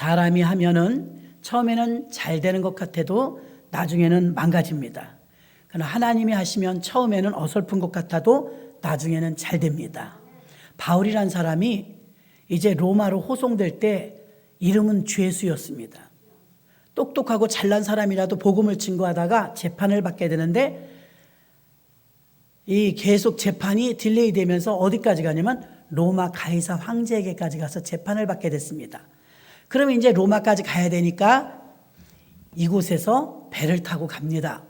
사람이 하면은 처음에는 잘 되는 것 같아도 나중에는 망가집니다. 그러나 하나님이 하시면 처음에는 어설픈 것 같아도 나중에는 잘 됩니다. 바울이란 사람이 이제 로마로 호송될 때 이름은 죄수였습니다. 똑똑하고 잘난 사람이라도 복음을 증거하다가 재판을 받게 되는데 이 계속 재판이 딜레이 되면서 어디까지 가냐면 로마 가이사 황제에게까지 가서 재판을 받게 됐습니다. 그러면 이제 로마까지 가야 되니까 이곳에서 배를 타고 갑니다.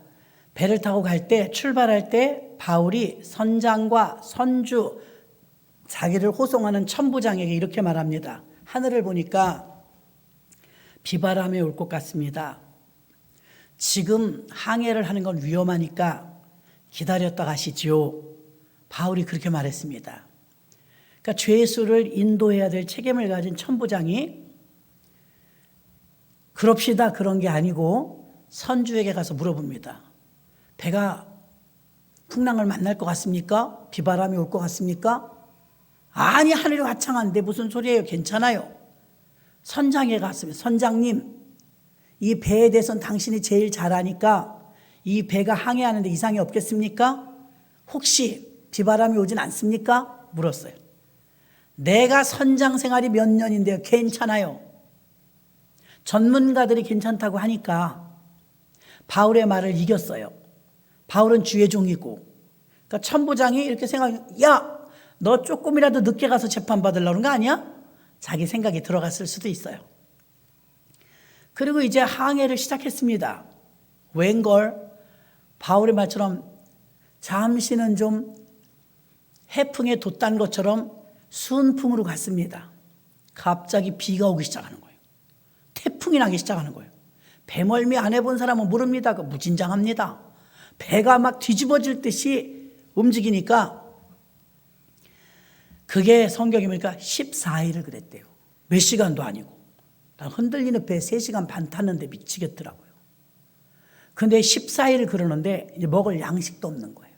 배를 타고 갈 때 출발할 때 바울이 선장과 선주 자기를 호송하는 천부장에게 이렇게 말합니다. 하늘을 보니까 비바람이 올 것 같습니다. 지금 항해를 하는 건 위험하니까 기다렸다 가시지요. 바울이 그렇게 말했습니다. 그러니까 죄수를 인도해야 될 책임을 가진 천부장이 그럽시다 그런 게 아니고 선주에게 가서 물어봅니다. 배가 풍랑을 만날 것 같습니까? 비바람이 올 것 같습니까? 아니, 하늘이 화창한데 무슨 소리예요? 괜찮아요. 선장에 갔으면 선장님, 이 배에 대해서는 당신이 제일 잘 아니까 이 배가 항해하는데 이상이 없겠습니까? 혹시 비바람이 오진 않습니까? 물었어요. 내가 선장 생활이 몇 년인데요. 괜찮아요. 전문가들이 괜찮다고 하니까 바울의 말을 이겼어요. 바울은 주의 종이고, 그러니까 천부장이 이렇게 야, 너 조금이라도 늦게 가서 재판받으려는 거 아니야? 자기 생각이 들어갔을 수도 있어요. 그리고 이제 항해를 시작했습니다. 웬걸 바울의 말처럼 잠시는 좀 해풍에 돛단 것처럼 순풍으로 갔습니다. 갑자기 비가 오기 시작하는 거예요. 태풍이 나기 시작하는 거예요. 배멀미 안 해본 사람은 모릅니다. 무진장합니다. 배가 막 뒤집어질 듯이 움직이니까 그게 성경에 보니까 14일을 그랬대요. 몇 시간도 아니고. 난 흔들리는 배 3시간 반 탔는데 미치겠더라고요. 근데 14일을 그러는데 이제 먹을 양식도 없는 거예요.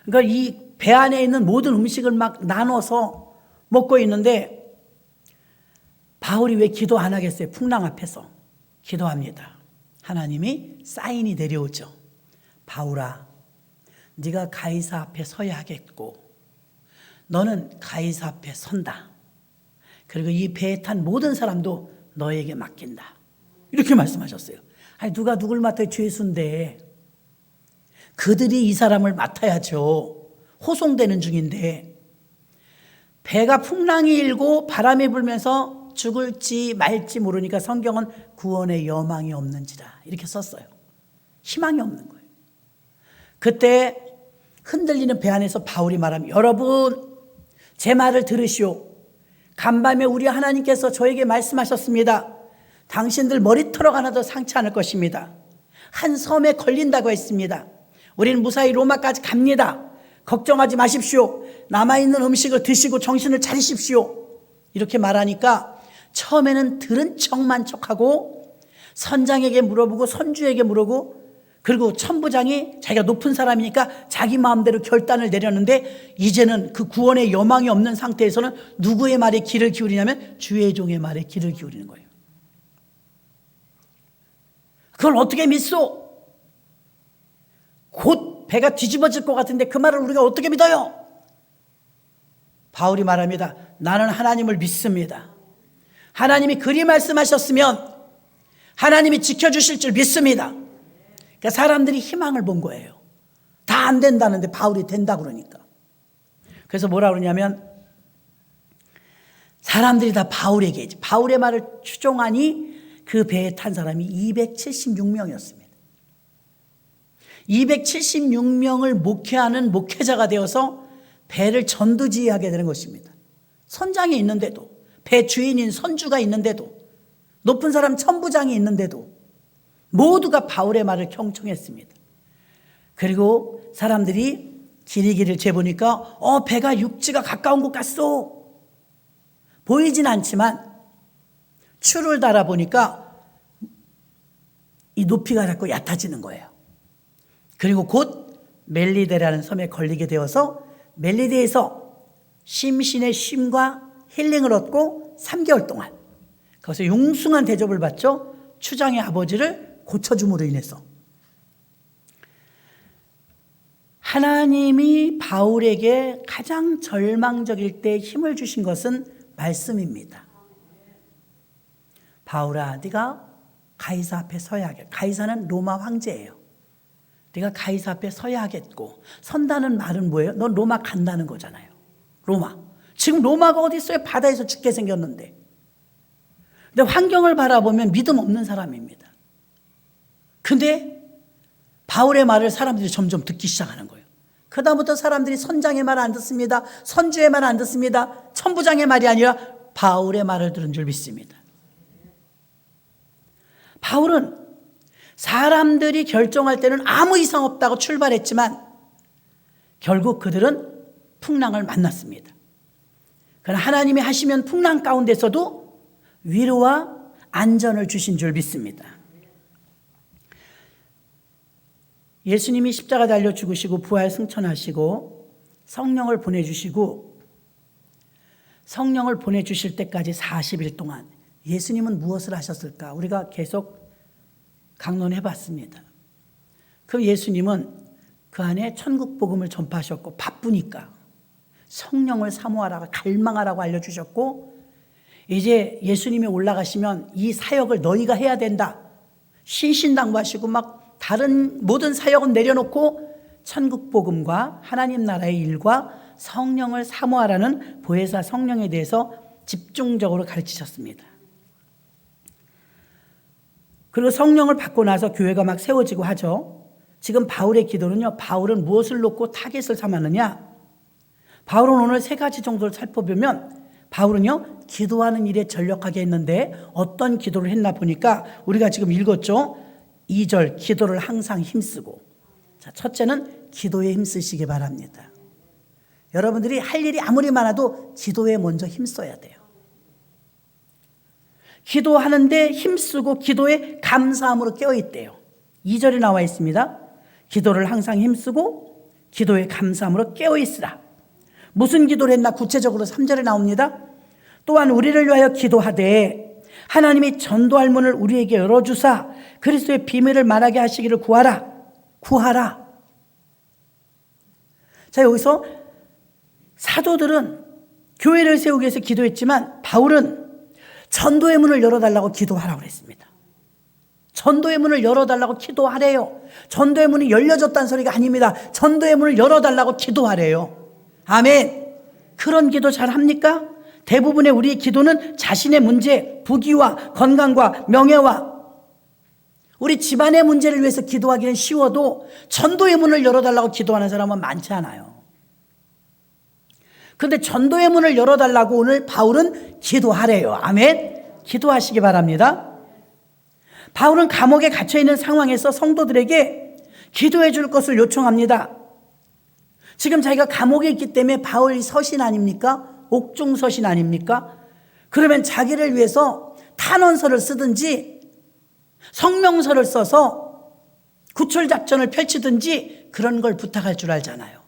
그러니까 이 배 안에 있는 모든 음식을 막 나눠서 먹고 있는데 바울이 왜 기도 안 하겠어요? 풍랑 앞에서 기도합니다. 하나님이 사인이 내려오죠. 바울아, 네가 가이사 앞에 서야 하겠고 너는 가이사 앞에 선다. 그리고 이 배에 탄 모든 사람도 너에게 맡긴다. 이렇게 말씀하셨어요. 아니, 누가 누굴 맡아요? 죄수인데. 그들이 이 사람을 맡아야죠. 호송되는 중인데. 배가 풍랑이 일고 바람이 불면서 죽을지 말지 모르니까 성경은 구원의 여망이 없는지라 이렇게 썼어요. 희망이 없는 거예요. 그때 흔들리는 배 안에서 바울이 말합니다. 여러분, 제 말을 들으시오. 간밤에 우리 하나님께서 저에게 말씀하셨습니다. 당신들 머리털어 하나도 상치 않을 것입니다. 한 섬에 걸린다고 했습니다. 우리는 무사히 로마까지 갑니다. 걱정하지 마십시오. 남아있는 음식을 드시고 정신을 차리십시오. 이렇게 말하니까 처음에는 들은 척만 척하고 선장에게 물어보고 선주에게 물어보고 그리고 천부장이 자기가 높은 사람이니까 자기 마음대로 결단을 내렸는데 이제는 그 구원의 여망이 없는 상태에서는 누구의 말에 귀를 기울이냐면 주의 종의 말에 귀를 기울이는 거예요. 그걸 어떻게 믿소? 곧 배가 뒤집어질 것 같은데 그 말을 우리가 어떻게 믿어요? 바울이 말합니다. 나는 하나님을 믿습니다. 하나님이 그리 말씀하셨으면 하나님이 지켜주실 줄 믿습니다. 그러니까 사람들이 희망을 본 거예요. 다 안 된다는데 바울이 된다 그러니까. 그래서 뭐라 그러냐면 사람들이 다 바울에게 바울의 말을 추종하니 그 배에 탄 사람이 276명이었습니다. 276명을 목회하는 목회자가 되어서 배를 전두지휘하게 되는 것입니다. 선장이 있는데도, 배 주인인 선주가 있는데도, 높은 사람 천부장이 있는데도 모두가 바울의 말을 경청했습니다. 그리고 사람들이 길이길을 재보니까 배가 육지가 가까운 것 같소. 보이진 않지만 추를 달아보니까 이 높이가 자꾸 얕아지는 거예요. 그리고 곧 멜리데라는 섬에 걸리게 되어서 멜리데에서 심신의 쉼과 힐링을 얻고 3개월 동안 거기서 융숭한 대접을 받죠. 추장의 아버지를 고쳐줌으로 인해서. 하나님이 바울에게 가장 절망적일 때 힘을 주신 것은 말씀입니다. 바울아, 네가 가이사 앞에 서야 하겠고, 가이사는 로마 황제예요. 네가 가이사 앞에 서야 하겠고, 선다는 말은 뭐예요? 넌 로마 간다는 거잖아요. 로마. 지금 로마가 어디 있어요? 바다에서 죽게 생겼는데. 근데 환경을 바라보면 믿음 없는 사람입니다. 근데 바울의 말을 사람들이 점점 듣기 시작하는 거예요. 그다음부터 사람들이 선장의 말 안 듣습니다. 선주의 말 안 듣습니다. 천부장의 말이 아니라 바울의 말을 들은 줄 믿습니다. 바울은 사람들이 결정할 때는 아무 이상 없다고 출발했지만 결국 그들은 풍랑을 만났습니다. 그러나 하나님이 하시면 풍랑 가운데서도 위로와 안전을 주신 줄 믿습니다. 예수님이 십자가 달려 죽으시고 부활 승천하시고 성령을 보내주시고 성령을 보내주실 때까지 40일 동안 예수님은 무엇을 하셨을까? 우리가 계속 강론해 봤습니다. 그럼 예수님은 그 안에 천국 복음을 전파하셨고 바쁘니까 성령을 사모하라고 갈망하라고 알려주셨고 이제 예수님이 올라가시면 이 사역을 너희가 해야 된다. 신신당부하시고 막 다른 모든 사역은 내려놓고 천국 복음과 하나님 나라의 일과 성령을 사모하라는 보혜사 성령에 대해서 집중적으로 가르치셨습니다. 그리고 성령을 받고 나서 교회가 막 세워지고 하죠. 지금 바울의 기도는요. 바울은 무엇을 놓고 타겟을 삼았느냐? 바울은 오늘 세 가지 정도를 살펴보면 바울은요. 기도하는 일에 전력하게 했는데 어떤 기도를 했나 보니까 우리가 지금 읽었죠. 2절 기도를 항상 힘쓰고. 자, 첫째는 기도에 힘쓰시기 바랍니다. 여러분들이 할 일이 아무리 많아도 기도에 먼저 힘써야 돼요. 기도하는데 힘쓰고 기도에 감사함으로 깨어있대요. 2절에 나와 있습니다. 기도를 항상 힘쓰고 기도에 감사함으로 깨어있으라. 무슨 기도를 했나 구체적으로 3절에 나옵니다. 또한 우리를 위하여 기도하되 하나님이 전도할 문을 우리에게 열어주사 그리스도의 비밀을 말하게 하시기를 구하라. 구하라. 자, 여기서 사도들은 교회를 세우기 위해서 기도했지만 바울은 전도의 문을 열어달라고 기도하라고 그랬습니다. 전도의 문을 열어달라고 기도하래요. 전도의 문이 열려졌다는 소리가 아닙니다. 전도의 문을 열어달라고 기도하래요. 아멘. 그런 기도 잘 합니까? 대부분의 우리의 기도는 자신의 문제, 부귀와 건강과 명예와 우리 집안의 문제를 위해서 기도하기는 쉬워도 전도의 문을 열어달라고 기도하는 사람은 많지 않아요. 그런데 전도의 문을 열어달라고 오늘 바울은 기도하래요. 아멘. 기도하시기 바랍니다. 바울은 감옥에 갇혀있는 상황에서 성도들에게 기도해 줄 것을 요청합니다. 지금 자기가 감옥에 있기 때문에 바울이 서신 아닙니까? 옥중서신 아닙니까? 그러면 자기를 위해서 탄원서를 쓰든지 성명서를 써서 구출작전을 펼치든지 그런 걸 부탁할 줄 알잖아요.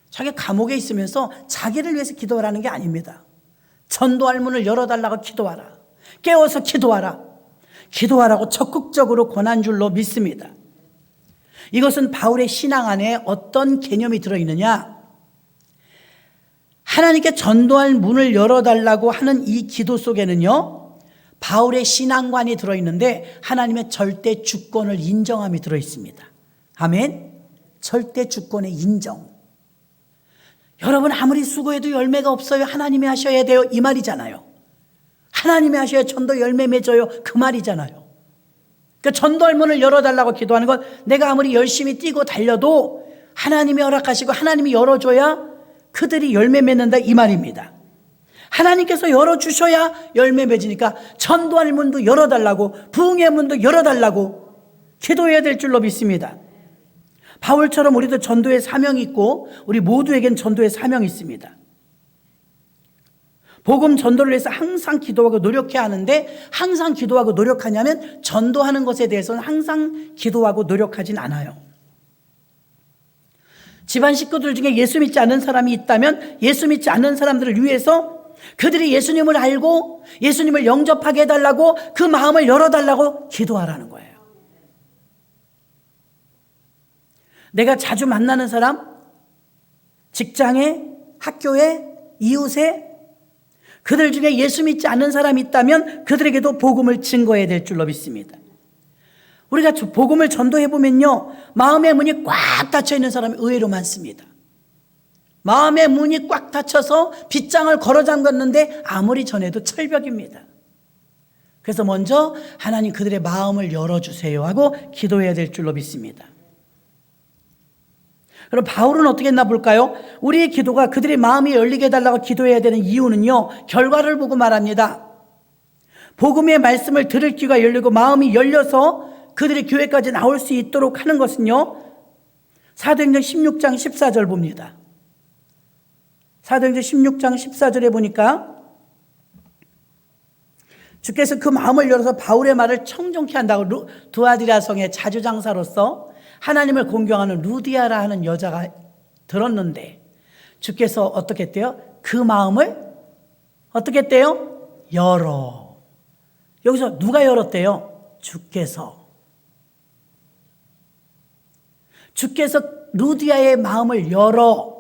자기가 감옥에 있으면서 자기를 위해서 기도하라는 게 아닙니다. 전도할 문을 열어달라고 기도하라. 깨워서 기도하라. 기도하라고 적극적으로 권한 줄로 믿습니다. 이것은 바울의 신앙 안에 어떤 개념이 들어있느냐? 하나님께 전도할 문을 열어달라고 하는 이 기도 속에는요, 바울의 신앙관이 들어있는데 하나님의 절대 주권을 인정함이 들어있습니다. 아멘. 절대 주권의 인정. 여러분 아무리 수고해도 열매가 없어요. 하나님이 하셔야 돼요. 이 말이잖아요. 하나님이 하셔야 전도 열매 맺어요. 그 말이잖아요. 그러니까 전도할 문을 열어달라고 기도하는 건 내가 아무리 열심히 뛰고 달려도 하나님이 허락하시고 하나님이 열어줘야 그들이 열매 맺는다 이 말입니다. 하나님께서 열어주셔야 열매 맺으니까 전도할 문도 열어달라고 부흥의 문도 열어달라고 기도해야 될 줄로 믿습니다. 바울처럼 우리도 전도의 사명이 있고 우리 모두에겐 전도의 사명이 있습니다. 복음 전도를 위해서 항상 기도하고 노력해야 하는데 항상 기도하고 노력하냐면 전도하는 것에 대해서는 항상 기도하고 노력하진 않아요. 집안 식구들 중에 예수 믿지 않는 사람이 있다면 예수 믿지 않는 사람들을 위해서 그들이 예수님을 알고 예수님을 영접하게 해달라고 그 마음을 열어달라고 기도하라는 거예요. 내가 자주 만나는 사람, 직장에, 학교에, 이웃에 그들 중에 예수 믿지 않는 사람이 있다면 그들에게도 복음을 증거해야 될 줄로 믿습니다. 우리가 복음을 전도해 보면요, 마음의 문이 꽉 닫혀 있는 사람이 의외로 많습니다. 마음의 문이 꽉 닫혀서 빗장을 걸어 잠갔는데 아무리 전해도 철벽입니다. 그래서 먼저 하나님 그들의 마음을 열어주세요 하고 기도해야 될 줄로 믿습니다. 그럼 바울은 어떻게 했나 볼까요? 우리의 기도가 그들의 마음이 열리게 해달라고 기도해야 되는 이유는요, 결과를 보고 말합니다. 복음의 말씀을 들을 귀가 열리고 마음이 열려서 그들의 교회까지 나올 수 있도록 하는 것은요, 사도행전 16장 14절 봅니다. 사도행전 16장 14절에 보니까 주께서 그 마음을 열어서 바울의 말을 청종케 한다고 두아디라 성의 자주장사로서 하나님을 공경하는 루디아라 하는 여자가 들었는데 주께서 어떻게 했대요? 그 마음을 어떻게 했대요? 열어. 여기서 누가 열었대요? 주께서 루디아의 마음을 열어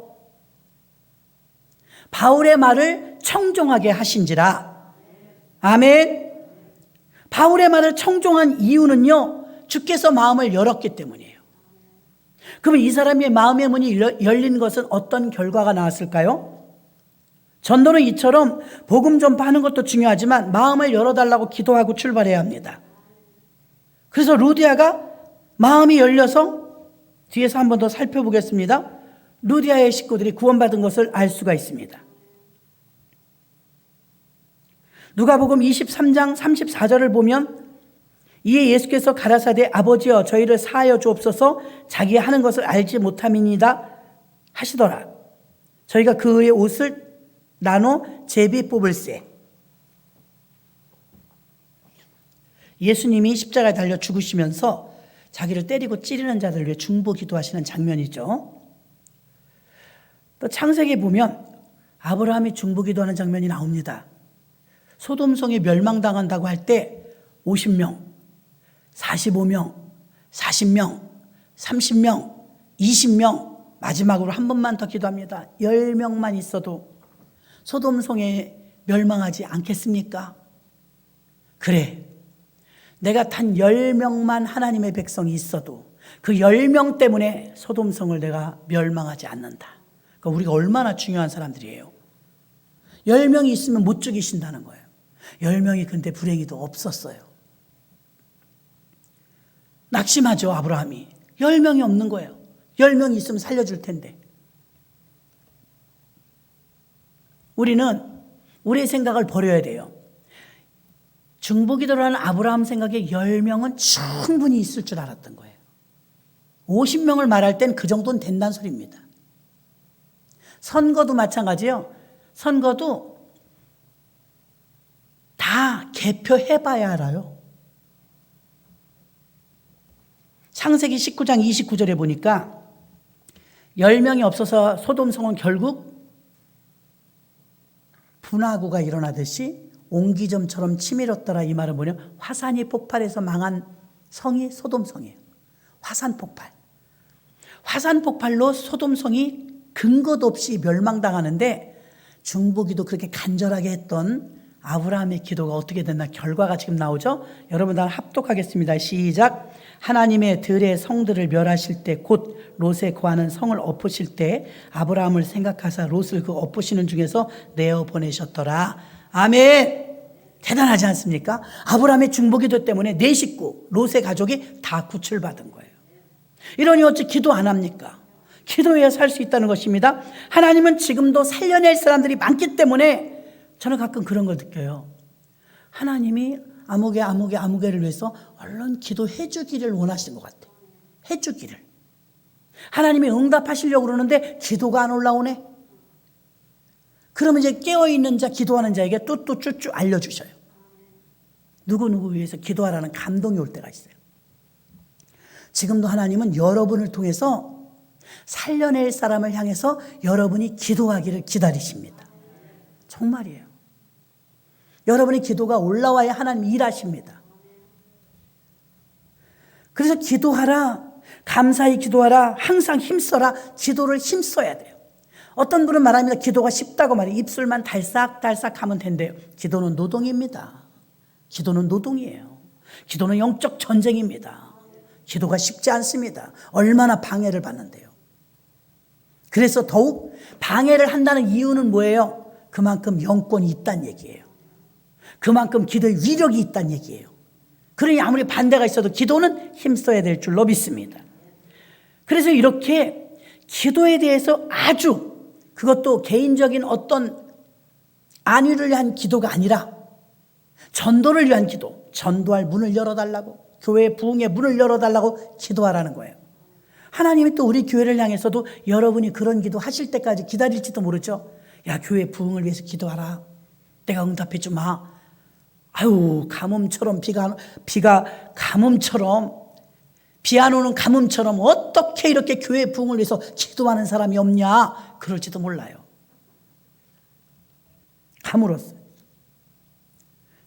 바울의 말을 청종하게 하신지라. 아멘. 바울의 말을 청종한 이유는요, 주께서 마음을 열었기 때문이에요. 그러면 이 사람의 마음의 문이 열린 것은 어떤 결과가 나왔을까요? 전도는 이처럼 복음 전파하는 것도 중요하지만 마음을 열어달라고 기도하고 출발해야 합니다. 그래서 루디아가 마음이 열려서 뒤에서 한 번 더 살펴보겠습니다. 루디아의 식구들이 구원받은 것을 알 수가 있습니다. 누가복음 23장 34절을 보면 이에 예수께서 가라사대 아버지여 저희를 사하여 주옵소서 자기 하는 것을 알지 못함이니이다 하시더라. 저희가 그의 옷을 나눠 제비 뽑을세. 예수님이 십자가에 달려 죽으시면서 자기를 때리고 찌르는 자들을 위해 중보 기도하시는 장면이죠. 또 창세기에 보면 아브라함이 중보 기도하는 장면이 나옵니다. 소돔성이 멸망당한다고 할 때 50명, 45명, 40명, 30명, 20명, 마지막으로 한 번만 더 기도합니다. 10명만 있어도 소돔성에 멸망하지 않겠습니까? 그래, 내가 단 10명만 하나님의 백성이 있어도 그 10명 때문에 소돔성을 내가 멸망하지 않는다. 그러니까 우리가 얼마나 중요한 사람들이에요. 10명이 있으면 못 죽이신다는 거예요. 10명이 근데 불행히도 없었어요. 낙심하죠, 아브라함이. 10명이 없는 거예요. 10명이 있으면 살려줄 텐데. 우리는 우리의 생각을 버려야 돼요. 중보기도를 하는 아브라함 생각에 10명은 충분히 있을 줄 알았던 거예요. 50명을 말할 땐 그 정도는 된다는 소리입니다. 선거도 마찬가지예요. 선거도 다 개표해봐야 알아요. 창세기 19장 29절에 보니까 10명이 없어서 소돔성은 결국 분화구가 일어나듯이 옹기점처럼 치밀었더라. 이 말은 뭐냐? 화산이 폭발해서 망한 성이 소돔성이에요. 화산 폭발. 화산 폭발로 소돔성이 근거도 없이 멸망당하는데 중보기도 그렇게 간절하게 했던 아브라함의 기도가 어떻게 됐나 결과가 지금 나오죠. 여러분 다 합독하겠습니다. 시작. 하나님의 들의 성들을 멸하실 때 곧 롯에 거하는 성을 엎으실 때 아브라함을 생각하사 롯을 그 엎으시는 중에서 내어 보내셨더라. 아멘. 대단하지 않습니까? 아브라함의 중보기도 때문에 네 식구 롯의 가족이 다 구출받은 거예요. 이러니 어찌 기도 안 합니까? 기도해야 살 수 있다는 것입니다. 하나님은 지금도 살려낼 사람들이 많기 때문에 저는 가끔 그런 걸 느껴요. 하나님이 아무개를 위해서 얼른 기도해 주기를 원하시는 것 같아요. 해 주기를. 하나님이 응답하시려고 그러는데 기도가 안 올라오네. 그러면 이제 깨어있는 자, 기도하는 자에게 뚜뚜쭈쭈 알려주셔요. 누구누구 위해서 기도하라는 감동이 올 때가 있어요. 지금도 하나님은 여러분을 통해서 살려낼 사람을 향해서 여러분이 기도하기를 기다리십니다. 정말이에요. 여러분의 기도가 올라와야 하나님이 일하십니다. 그래서 기도하라, 감사히 기도하라, 항상 힘써라. 기도를 힘써야 돼요. 어떤 분은 말합니다. 기도가 쉽다고 말해요. 입술만 달싹달싹 하면 된대요. 기도는 노동입니다. 기도는 노동이에요. 기도는 영적 전쟁입니다. 기도가 쉽지 않습니다. 얼마나 방해를 받는데요. 그래서 더욱 방해를 한다는 이유는 뭐예요? 그만큼 영권이 있다는 얘기예요. 그만큼 기도의 위력이 있다는 얘기예요. 그러니 아무리 반대가 있어도 기도는 힘써야 될 줄로 믿습니다. 그래서 이렇게 기도에 대해서 아주, 그것도 개인적인 어떤 안위를 위한 기도가 아니라 전도를 위한 기도, 전도할 문을 열어달라고, 교회 부흥의 문을 열어달라고 기도하라는 거예요. 하나님이 또 우리 교회를 향해서도 여러분이 그런 기도 하실 때까지 기다릴지도 모르죠. 야, 교회 부흥을 위해서 기도하라. 내가 응답해 주마. 아유, 가뭄처럼 비가 가뭄처럼, 비 안 오는 가뭄처럼 어떻게 이렇게 교회 부흥을 위해서 기도하는 사람이 없냐? 그럴지도 몰라요. 가물었어요.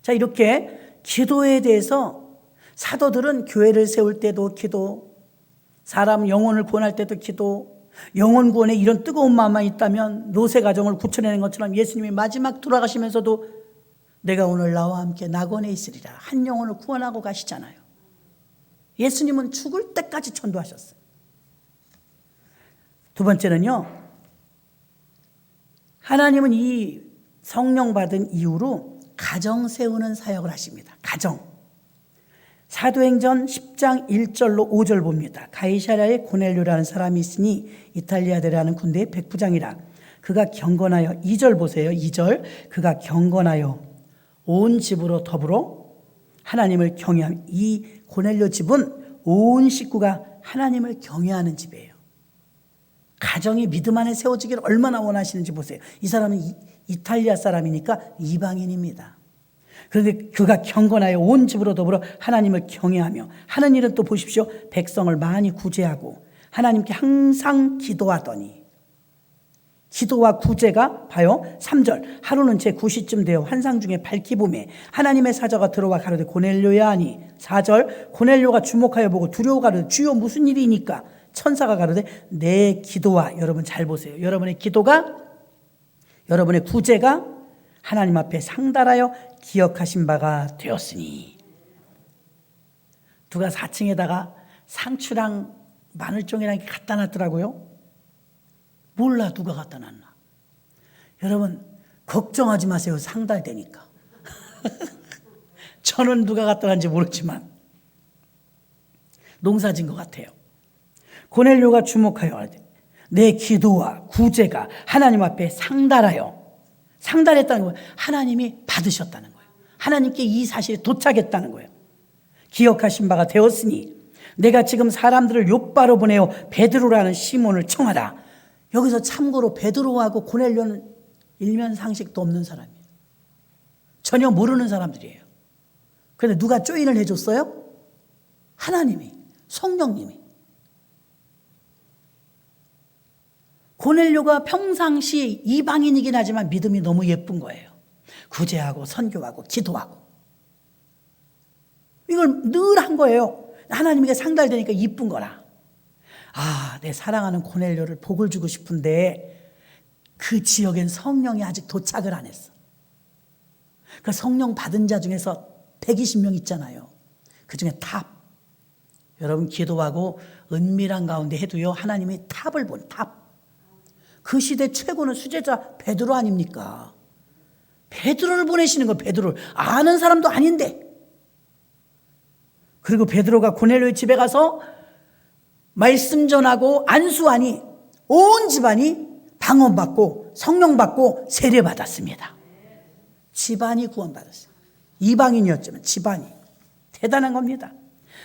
자, 이렇게 기도에 대해서 사도들은 교회를 세울 때도 기도, 사람 영혼을 구원할 때도 기도, 영혼 구원에 이런 뜨거운 마음만 있다면 롯의 가정을 구출해낸 것처럼 예수님이 마지막 돌아가시면서도 내가 오늘 나와 함께 낙원에 있으리라, 한 영혼을 구원하고 가시잖아요. 예수님은 죽을 때까지 전도하셨어요. 두 번째는요, 하나님은 이 성령 받은 이후로 가정 세우는 사역을 하십니다. 가정. 사도행전 10장 1절로 5절 봅니다. 가이사랴에 고넬료라는 사람이 있으니 이탈리아대라는 군대의 백부장이라. 그가 경건하여, 2절 보세요. 2절. 그가 경건하여 온 집으로 더불어 하나님을 경외하며, 이 고넬료 집은 온 식구가 하나님을 경외하는 집이에요. 가정이 믿음 안에 세워지기를 얼마나 원하시는지 보세요. 이 사람은 이탈리아 사람이니까 이방인입니다. 그런데 그가 경건하여 온 집으로 더불어 하나님을 경외하며 하는 일은 또 보십시오. 백성을 많이 구제하고 하나님께 항상 기도하더니, 기도와 구제가 봐요. 3절. 하루는 제 9시쯤 되어 환상 중에 밝히 보매 하나님의 사자가 들어와 가로되 고넬료야 하니. 4절. 고넬료가 주목하여 보고 두려워 가로되 주여 무슨 일이니까. 천사가 가로되 내 기도와, 여러분 잘 보세요. 여러분의 기도가, 여러분의 구제가 하나님 앞에 상달하여 기억하신 바가 되었으니. 누가 4층에다가 상추랑 마늘종이랑 이렇게 갖다 놨더라고요. 몰라, 누가 갖다 놨나. 여러분 걱정하지 마세요. 상달되니까. 저는 누가 갖다 놨는지 모르지만 농사진 것 같아요. 고넬료가 주목하여 내 기도와 구제가 하나님 앞에 상달하여, 상달했다는 거예요. 하나님이 받으셨다는 거예요. 하나님께 이 사실이 도착했다는 거예요. 기억하신 바가 되었으니 내가 지금 사람들을 욥바로 보내어 베드로라는 시몬을 청하라. 여기서 참고로 베드로하고 고넬료는 일면 상식도 없는 사람이에요. 전혀 모르는 사람들이에요. 그런데 누가 조인을 해줬어요? 하나님이, 성령님이. 고넬료가 평상시 이방인이긴 하지만 믿음이 너무 예쁜 거예요. 구제하고 선교하고 기도하고 이걸 늘 한 거예요. 하나님에게 상달되니까 이쁜 거라. 아, 내 사랑하는 고넬료를 복을 주고 싶은데 그 지역엔 성령이 아직 도착을 안 했어. 그 성령 받은 자 중에서 120명 있잖아요. 그 중에 탑. 여러분 기도하고 은밀한 가운데 해도요, 하나님이 탑을 본 탑. 그 시대 최고는 수제자 베드로 아닙니까? 베드로를 보내시는 거, 베드로를. 아는 사람도 아닌데. 그리고 베드로가 고넬료의 집에 가서 말씀 전하고 안수하니 온 집안이 방언받고 성령받고 세례받았습니다. 집안이 구원받았어요. 이방인이었지만 집안이. 대단한 겁니다.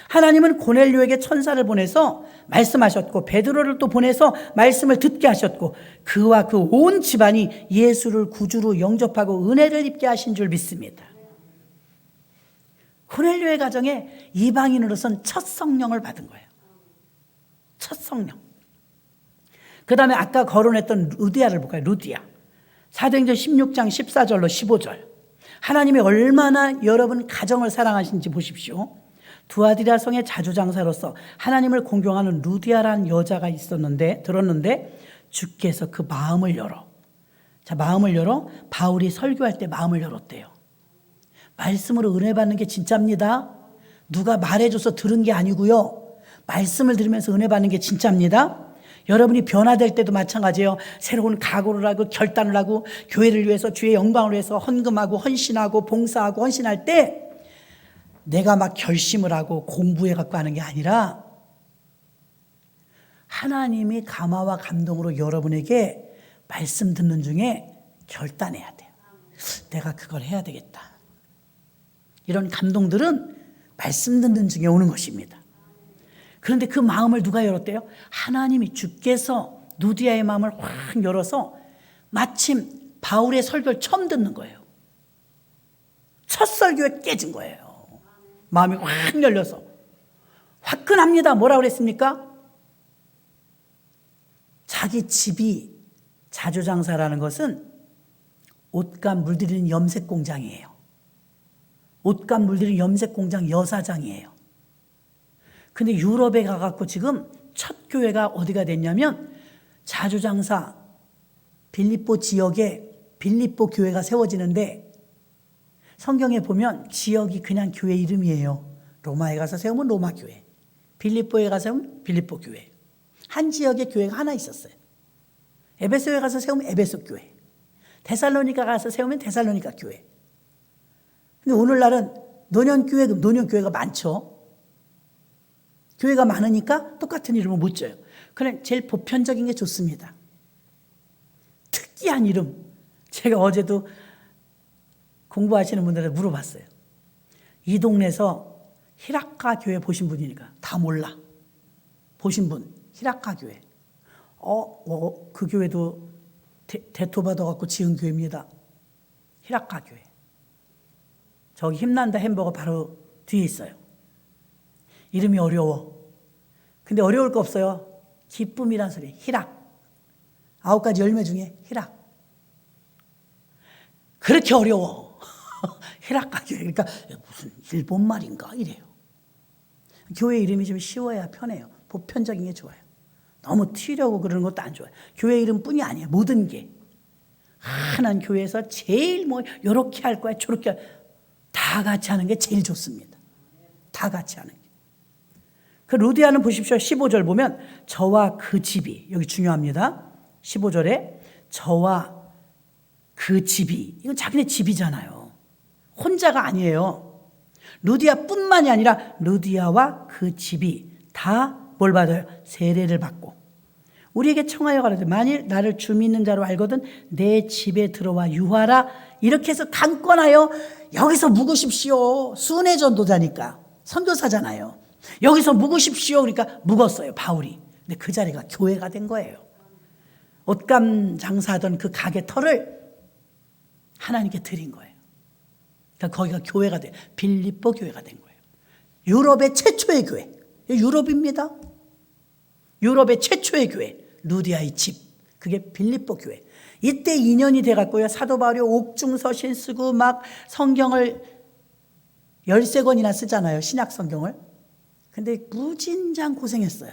하나님은 고넬료에게 천사를 보내서 말씀하셨고 베드로를 또 보내서 말씀을 듣게 하셨고 그와 그 온 집안이 예수를 구주로 영접하고 은혜를 입게 하신 줄 믿습니다. 고넬료의 가정에 이방인으로선 첫 성령을 받은 거예요. 첫 성령. 그 다음에 아까 거론했던 루디아를 볼까요? 루디아. 사도행전 16장 14절로 15절. 하나님이 얼마나 여러분 가정을 사랑하신지 보십시오. 두아디라 성의 자주장사로서 하나님을 공경하는 루디아라는 여자가 들었는데 주께서 그 마음을 열어. 자, 마음을 열어. 바울이 설교할 때 마음을 열었대요. 말씀으로 은혜 받는 게 진짜입니다. 누가 말해줘서 들은 게 아니고요. 말씀을 들으면서 은혜 받는 게 진짜입니다. 여러분이 변화될 때도 마찬가지예요. 새로운 각오를 하고 결단을 하고 교회를 위해서 주의 영광을 위해서 헌금하고 헌신하고 봉사하고 헌신할 때 내가 막 결심을 하고 공부해 갖고 하는 게 아니라 하나님이 감화와 감동으로 여러분에게 말씀 듣는 중에 결단해야 돼요. 내가 그걸 해야 되겠다. 이런 감동들은 말씀 듣는 중에 오는 것입니다. 그런데 그 마음을 누가 열었대요? 하나님이 주께서 누디아의 마음을 확 열어서 마침 바울의 설교를 처음 듣는 거예요. 첫 설교에 깨진 거예요. 마음이 확 열려서. 화끈합니다. 뭐라 그랬습니까? 자기 집이 자주장사라는 것은 옷감 물들이는 염색 공장이에요. 옷감 물들이는 염색 공장 여사장이에요. 근데 유럽에 가갖고 지금 첫 교회가 어디가 됐냐면 자주장사 빌립보 지역에 빌립보 교회가 세워지는데 성경에 보면 지역이 그냥 교회 이름이에요. 로마에 가서 세우면 로마 교회, 빌립보에 가서 세우면 빌립보 교회. 한 지역에 교회가 하나 있었어요. 에베소에 가서 세우면 에베소 교회, 데살로니가 가서 세우면 데살로니가 교회. 근데 오늘날은 노년교회가 많죠. 교회가 많으니까 똑같은 이름을 못 줘요. 그냥 제일 보편적인 게 좋습니다. 특이한 이름. 제가 어제도 공부하시는 분들한테 물어봤어요. 이 동네에서 히라카 교회 보신 분이니까 다 몰라. 보신 분, 히라카 교회. 그 교회도 대토 받아갖고 지은 교회입니다. 히라카 교회. 저기 힘난다 햄버거 바로 뒤에 있어요. 이름이 어려워. 근데 어려울 거 없어요. 기쁨이란 소리. 희락. 9가지 열매 중에 희락. 그렇게 어려워. 희락까지. 그러니까 무슨 일본 말인가 이래요. 교회 이름이 좀 쉬워야 편해요. 보편적인 게 좋아요. 너무 튀려고 그러는 것도 안 좋아요. 교회 이름뿐이 아니에요. 모든 게. 하나님 교회에서 제일 요렇게 할 거야 저렇게 다 같이 하는 게 제일 좋습니다. 다 같이 하는 게. 그 루디아는 보십시오. 15절 보면 저와 그 집이, 여기 중요합니다. 15절에 저와 그 집이, 이건 자기네 집이잖아요. 혼자가 아니에요. 루디아뿐만이 아니라 루디아와 그 집이 다 뭘 받아요? 세례를 받고 우리에게 청하여 가라되 만일 나를 주 믿는 자로 알거든 내 집에 들어와 유하라. 이렇게 해서 강권하여 여기서 묵으십시오. 순회 전도자니까 선교사잖아요. 여기서 묵으십시오. 그러니까 묵었어요, 바울이. 근데 그 자리가 교회가 된 거예요. 옷감 장사하던 그 가게 터를 하나님께 드린 거예요. 그러니까 거기가 교회가 돼. 빌립보 교회가 된 거예요. 유럽의 최초의 교회. 유럽입니다. 유럽의 최초의 교회. 루디아의 집. 그게 빌립보 교회. 이때 2년이 돼갖고요. 사도 바울이 옥중서신 쓰고 막 성경을 13권이나 쓰잖아요. 신약 성경을. 근데 무진장 고생했어요.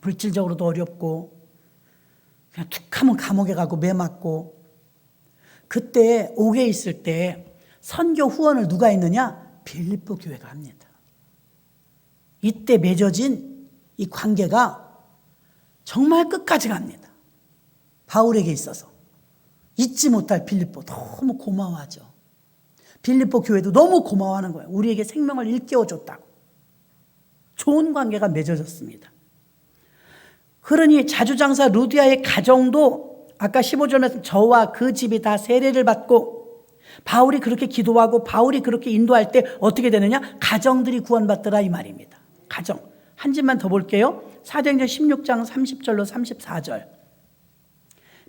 물질적으로도 어렵고 그냥 툭하면 감옥에 가고 매 맞고. 그때 옥에 있을 때 선교 후원을 누가 했느냐? 빌립보 교회가 합니다. 이때 맺어진 이 관계가 정말 끝까지 갑니다. 바울에게 있어서 잊지 못할 빌립보 너무 고마워하죠. 빌립보 교회도 너무 고마워하는 거예요. 우리에게 생명을 일깨워줬다고. 좋은 관계가 맺어졌습니다. 그러니 자주장사 루디아의 가정도 아까 15절 말씀 저와 그 집이 다 세례를 받고 바울이 그렇게 기도하고 바울이 그렇게 인도할 때 어떻게 되느냐? 가정들이 구원받더라 이 말입니다. 가정. 한 집만 더 볼게요. 사도행전 16장 30절로 34절.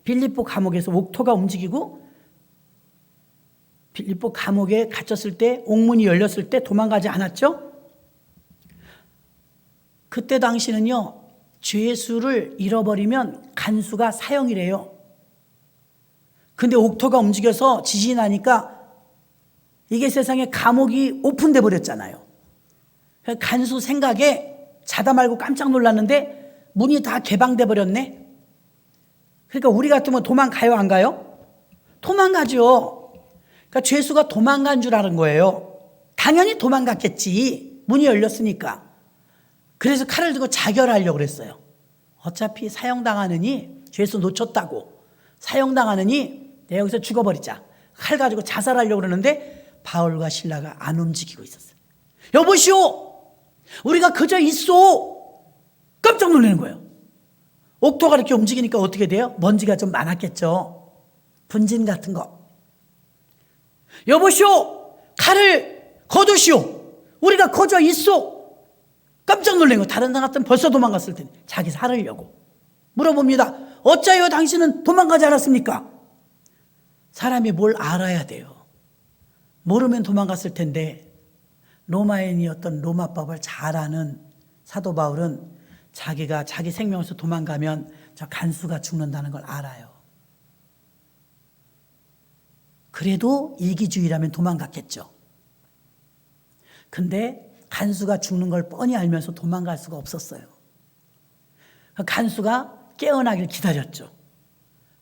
빌립보 감옥에서 옥토가 움직이고 빌립보 감옥에 갇혔을 때 옥문이 열렸을 때 도망가지 않았죠? 그때 당시는요. 죄수를 잃어버리면 간수가 사형이래요. 근데 옥토가 움직여서 지진이 나니까 이게 세상에 감옥이 오픈돼 버렸잖아요. 간수 생각에 자다 말고 깜짝 놀랐는데 문이 다 개방돼 버렸네. 그러니까 우리 같으면 도망가요, 안 가요? 도망가죠. 그러니까 죄수가 도망간 줄 아는 거예요. 당연히 도망갔겠지. 문이 열렸으니까. 그래서 칼을 들고 자결하려고 그랬어요. 어차피 사형당하느니, 죄수 놓쳤다고 사형당하느니 내가 여기서 죽어버리자. 칼 가지고 자살하려고 그러는데 바울과 실라가 안 움직이고 있었어요. 여보시오, 우리가 그저 있어. 깜짝 놀라는 거예요. 옥토가 이렇게 움직이니까 어떻게 돼요? 먼지가 좀 많았겠죠. 분진 같은 거. 여보시오, 칼을 거두시오. 우리가 거저 있어. 깜짝 놀란 거. 다른 사람 같으면 벌써 도망갔을 텐데 자기 살으려고 물어봅니다. 어짜요 당신은 도망가지 않았습니까? 사람이 뭘 알아야 돼요. 모르면 도망갔을 텐데 로마인이었던 로마법을 잘 아는 사도 바울은 자기가 자기 생명에서 도망가면 저 간수가 죽는다는 걸 알아요. 그래도 이기주의라면 도망갔겠죠. 근데 간수가 죽는 걸 뻔히 알면서 도망갈 수가 없었어요. 간수가 깨어나길 기다렸죠.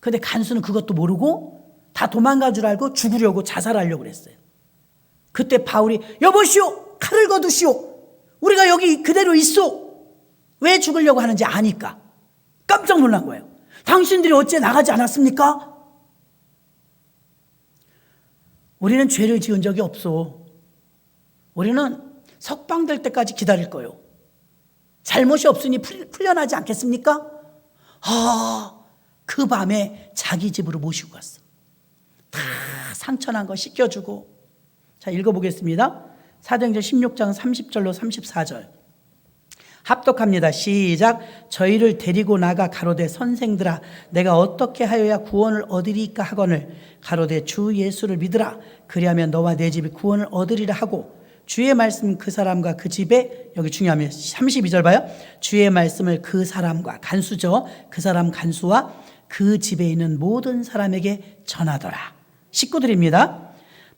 근데 간수는 그것도 모르고 다 도망갈 줄 알고 죽으려고 자살하려고 그랬어요. 그때 바울이 여보시오, 칼을 거두시오. 우리가 여기 그대로 있어. 왜 죽으려고 하는지 아니까 깜짝 놀란 거예요. 당신들이 어째 나가지 않았습니까? 우리는 죄를 지은 적이 없어. 우리는 석방될 때까지 기다릴 거예요. 잘못이 없으니 풀려나지 않겠습니까? 그 밤에 자기 집으로 모시고 갔어. 다 상처난 거 씻겨주고. 자, 읽어보겠습니다. 사도행전 16장 30절로 34절. 합독합니다. 시작. 저희를 데리고 나가 가로되 선생들아 내가 어떻게 하여야 구원을 얻으리까 하거늘 가로되 주 예수를 믿으라 그리하면 너와 내 집이 구원을 얻으리라 하고 주의 말씀 그 사람과 그 집에, 여기 중요합니다. 32절 봐요. 주의 말씀을 그 사람과, 간수죠. 그 사람 간수와 그 집에 있는 모든 사람에게 전하더라. 식구들입니다.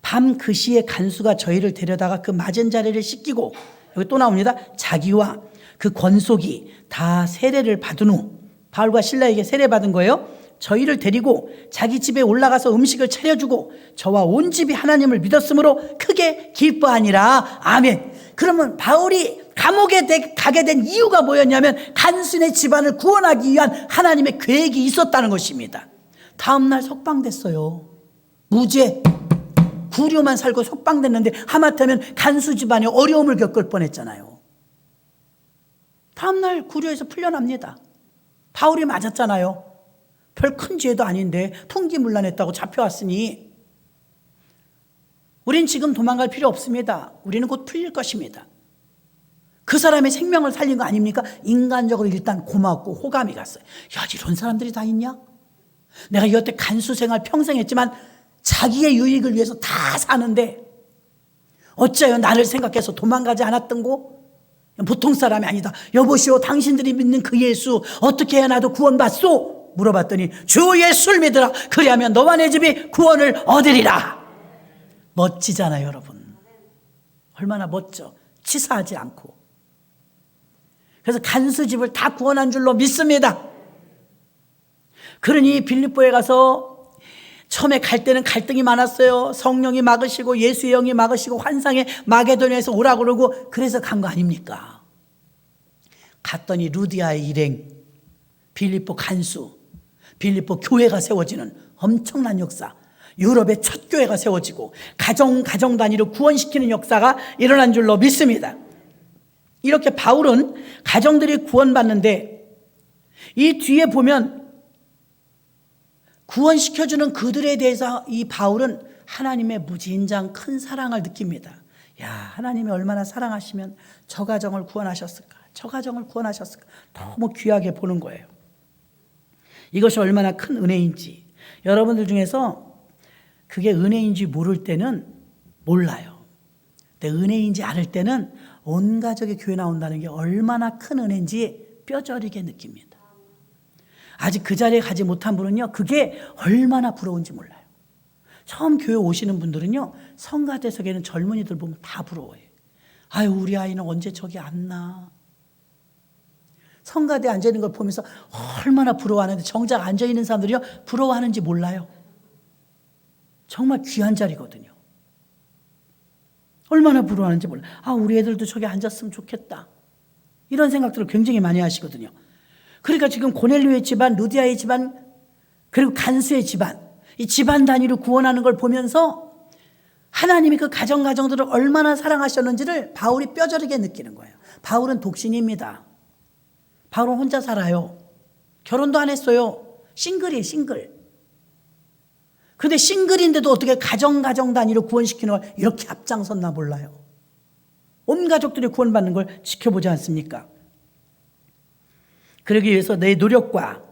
밤 그 시에 간수가 저희를 데려다가 그 맞은 자리를 씻기고, 여기 또 나옵니다. 자기와 그 권속이 다 세례를 받은 후, 바울과 실라에게 세례받은 거예요. 저희를 데리고 자기 집에 올라가서 음식을 차려주고 저와 온 집이 하나님을 믿었으므로 크게 기뻐하니라. 아멘. 그러면 바울이 감옥에 가게 된 이유가 뭐였냐면 간수의 집안을 구원하기 위한 하나님의 계획이 있었다는 것입니다. 다음날 석방됐어요. 무죄. 구류만 살고 석방됐는데 하마터면 간수 집안이 어려움을 겪을 뻔했잖아요. 다음날 구류에서 풀려납니다. 바울이 맞았잖아요. 별 큰 죄도 아닌데 통기문란했다고 잡혀왔으니 우린 지금 도망갈 필요 없습니다. 우리는 곧 풀릴 것입니다. 그 사람의 생명을 살린 거 아닙니까? 인간적으로 일단 고맙고 호감이 갔어요. 야, 이런 사람들이 다 있냐? 내가 여태 간수 생활 평생 했지만 자기의 유익을 위해서 다 사는데 어째요 나를 생각해서 도망가지 않았던 거? 보통 사람이 아니다. 여보시오, 당신들이 믿는 그 예수 어떻게 해야 나도 구원받소? 물어봤더니 주 예수를 믿으라. 그리하면 너와 내 집이 구원을 얻으리라. 멋지잖아요, 여러분. 얼마나 멋져. 치사하지 않고. 그래서 간수집을 다 구원한 줄로 믿습니다. 그러니 빌립보에 가서 처음에 갈 때는 갈등이 많았어요. 성령이 막으시고 예수의 영이 막으시고 환상에 마게도냐에서 오라고 그러고 그래서 간 거 아닙니까? 갔더니 루디아의 일행, 빌립보 간수, 빌립보 교회가 세워지는 엄청난 역사, 유럽의 첫 교회가 세워지고 가정 단위로 구원시키는 역사가 일어난 줄로 믿습니다. 이렇게 바울은 가정들이 구원받는데 이 뒤에 보면 구원시켜주는 그들에 대해서 이 바울은 하나님의 무진장 큰 사랑을 느낍니다. 야, 하나님이 얼마나 사랑하시면 저 가정을 구원하셨을까? 저 가정을 구원하셨을까? 너무 귀하게 보는 거예요. 이것이 얼마나 큰 은혜인지 여러분들 중에서 그게 은혜인지 모를 때는 몰라요. 근데 은혜인지 알 때는 온 가족이 교회 나온다는 게 얼마나 큰 은혜인지 뼈저리게 느낍니다. 아직 그 자리에 가지 못한 분은요, 그게 얼마나 부러운지 몰라요. 처음 교회 오시는 분들은요, 성가대석에는 젊은이들 보면 다 부러워해요. 아유, 우리 아이는 언제 저기 앉나. 성가대 앉아있는 걸 보면서 얼마나 부러워하는데 정작 앉아있는 사람들이요, 부러워하는지 몰라요. 정말 귀한 자리거든요. 얼마나 부러워하는지 몰라요. 아, 우리 애들도 저기 앉았으면 좋겠다. 이런 생각들을 굉장히 많이 하시거든요. 그러니까 지금 고넬료의 집안, 루디아의 집안, 그리고 간수의 집안, 이 집안 단위로 구원하는 걸 보면서 하나님이 그 가정들을 얼마나 사랑하셨는지를 바울이 뼈저리게 느끼는 거예요. 바울은 독신입니다. 바울은 혼자 살아요. 결혼도 안 했어요. 싱글이에요, 싱글. 근데 싱글인데도 어떻게 가정 단위로 구원시키는 걸 이렇게 앞장섰나 몰라요. 온 가족들이 구원받는 걸 지켜보지 않습니까? 그러기 위해서 내 노력과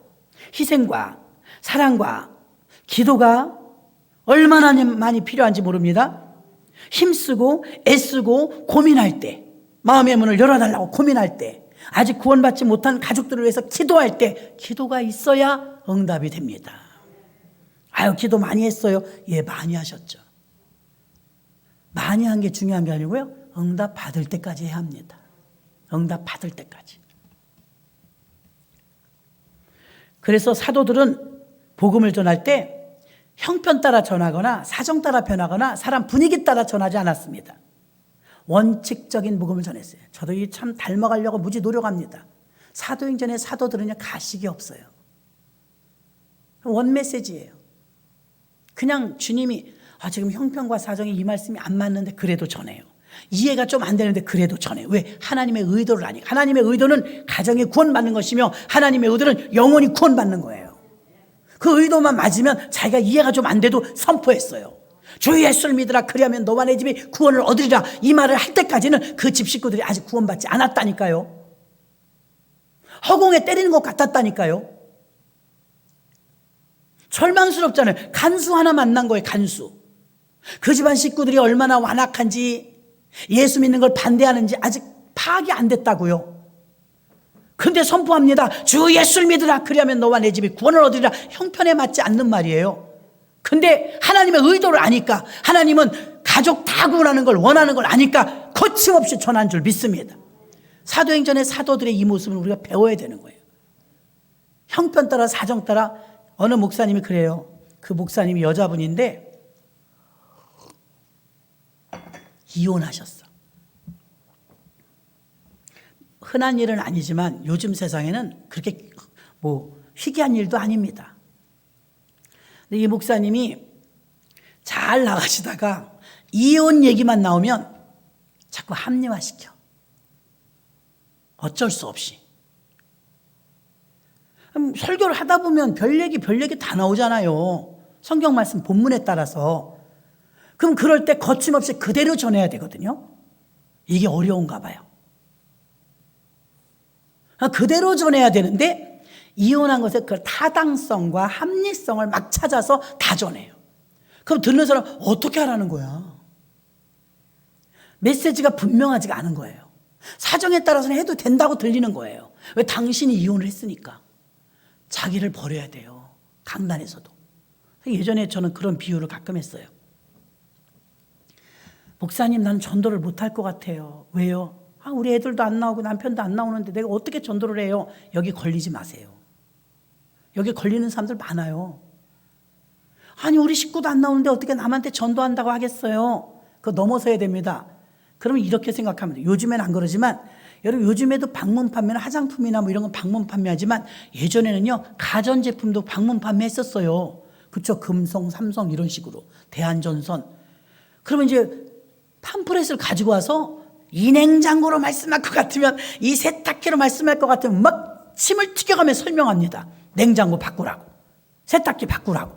희생과 사랑과 기도가 얼마나 많이 필요한지 모릅니다. 힘쓰고 애쓰고 고민할 때, 마음의 문을 열어달라고 고민할 때, 아직 구원받지 못한 가족들을 위해서 기도할 때 기도가 있어야 응답이 됩니다. 아유, 기도 많이 했어요. 예, 많이 하셨죠. 많이 한 게 중요한 게 아니고요, 응답 받을 때까지 해야 합니다. 응답 받을 때까지. 그래서 사도들은 복음을 전할 때 형편 따라 전하거나 사정 따라 변하거나 사람 분위기 따라 전하지 않았습니다. 원칙적인 복음을 전했어요. 저도 이 참 닮아가려고 무지 노력합니다. 사도행전의 사도들은요, 가식이 없어요. 원 메시지예요. 그냥 주님이 지금 형편과 사정이 이 말씀이 안 맞는데 그래도 전해요. 이해가 좀 안 되는데 그래도 전해요. 왜? 하나님의 의도를 아니. 하나님의 의도는 가정이 구원받는 것이며 하나님의 의도는 영혼이 구원받는 거예요. 그 의도만 맞으면 자기가 이해가 좀 안 돼도 선포했어요. 주 예수를 믿으라, 그리하면 너와 내 집이 구원을 얻으리라. 이 말을 할 때까지는 그 집 식구들이 아직 구원받지 않았다니까요. 허공에 때리는 것 같았다니까요. 절망스럽잖아요. 간수 하나 만난 거예요, 간수. 그 집안 식구들이 얼마나 완악한지, 예수 믿는 걸 반대하는지 아직 파악이 안 됐다고요. 근데 선포합니다. 주 예수를 믿으라, 그리하면 너와 내 집이 구원을 얻으리라. 형편에 맞지 않는 말이에요. 근데 하나님의 의도를 아니까, 하나님은 가족 다 구원하는 걸 원하는 걸 아니까 거침없이 전한 줄 믿습니다. 사도행전의 사도들의 이 모습을 우리가 배워야 되는 거예요. 형편 따라 사정 따라. 어느 목사님이 그래요. 그 목사님이 여자분인데 이혼하셨어. 흔한 일은 아니지만 요즘 세상에는 그렇게 희귀한 일도 아닙니다. 근데 이 목사님이 잘 나가시다가 이혼 얘기만 나오면 자꾸 합리화시켜. 어쩔 수 없이. 설교를 하다 보면 별 얘기 다 나오잖아요. 성경 말씀 본문에 따라서. 그럼 그럴 때 거침없이 그대로 전해야 되거든요. 이게 어려운가 봐요. 그대로 전해야 되는데 이혼한 것의 그 타당성과 합리성을 막 찾아서 다 전해요. 그럼 듣는 사람 어떻게 하라는 거야? 메시지가 분명하지가 않은 거예요. 사정에 따라서는 해도 된다고 들리는 거예요. 왜? 당신이 이혼을 했으니까. 자기를 버려야 돼요. 강단에서도. 예전에 저는 그런 비유를 가끔 했어요. 목사님, 나는 전도를 못할 것 같아요. 왜요? 우리 애들도 안 나오고 남편도 안 나오는데 내가 어떻게 전도를 해요? 여기 걸리지 마세요. 여기 걸리는 사람들 많아요. 아니, 우리 식구도 안 나오는데 어떻게 남한테 전도한다고 하겠어요? 그거 넘어서야 됩니다. 그러면 이렇게 생각하면 돼요. 요즘엔 안 그러지만, 여러분, 요즘에도 방문 판매는 화장품이나 이런 건 방문 판매하지만 예전에는요, 가전제품도 방문 판매했었어요. 그쵸? 금성, 삼성 이런 식으로. 대한전선. 그러면 이제 팜프렛을 가지고 와서 이 냉장고로 말씀할 것 같으면, 이 세탁기로 말씀할 것 같으면 막 침을 튀겨가며 설명합니다. 냉장고 바꾸라고, 세탁기 바꾸라고.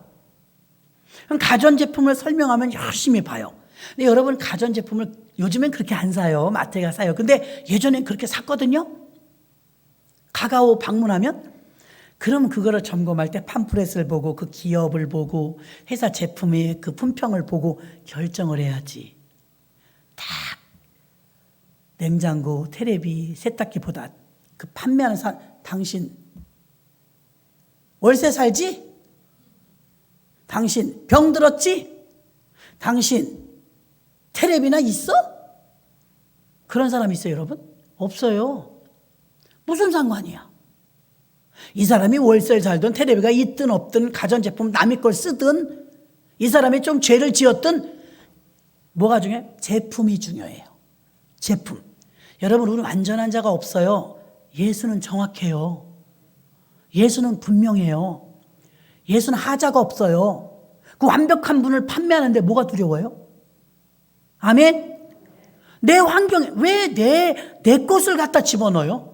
그럼 가전제품을 설명하면 열심히 봐요. 근데 여러분, 가전제품을 요즘엔 그렇게 안 사요. 마트에 가 사요. 근데 예전엔 그렇게 샀거든요. 가가오 방문하면. 그럼 그거를 점검할 때 팜프렛을 보고 그 기업을 보고 회사 제품의 그 품평을 보고 결정을 해야지. 딱 냉장고, 테레비, 세탁기보다 그 판매하는 사람, 당신 월세 살지? 당신 병 들었지? 당신 텔레비나 있어? 그런 사람 있어요, 여러분? 없어요. 무슨 상관이야? 이 사람이 월세를 살든 텔레비가 있든 없든 가전제품 남의 걸 쓰든 이 사람이 좀 죄를 지었든 뭐가 중요해? 제품이 중요해요. 제품. 여러분, 우리 완전한 자가 없어요. 예수는 정확해요. 예수는 분명해요. 예수는 하자가 없어요. 그 완벽한 분을 판매하는데 뭐가 두려워요? 아멘? 내 환경에 왜 내 것을 갖다 집어넣어요?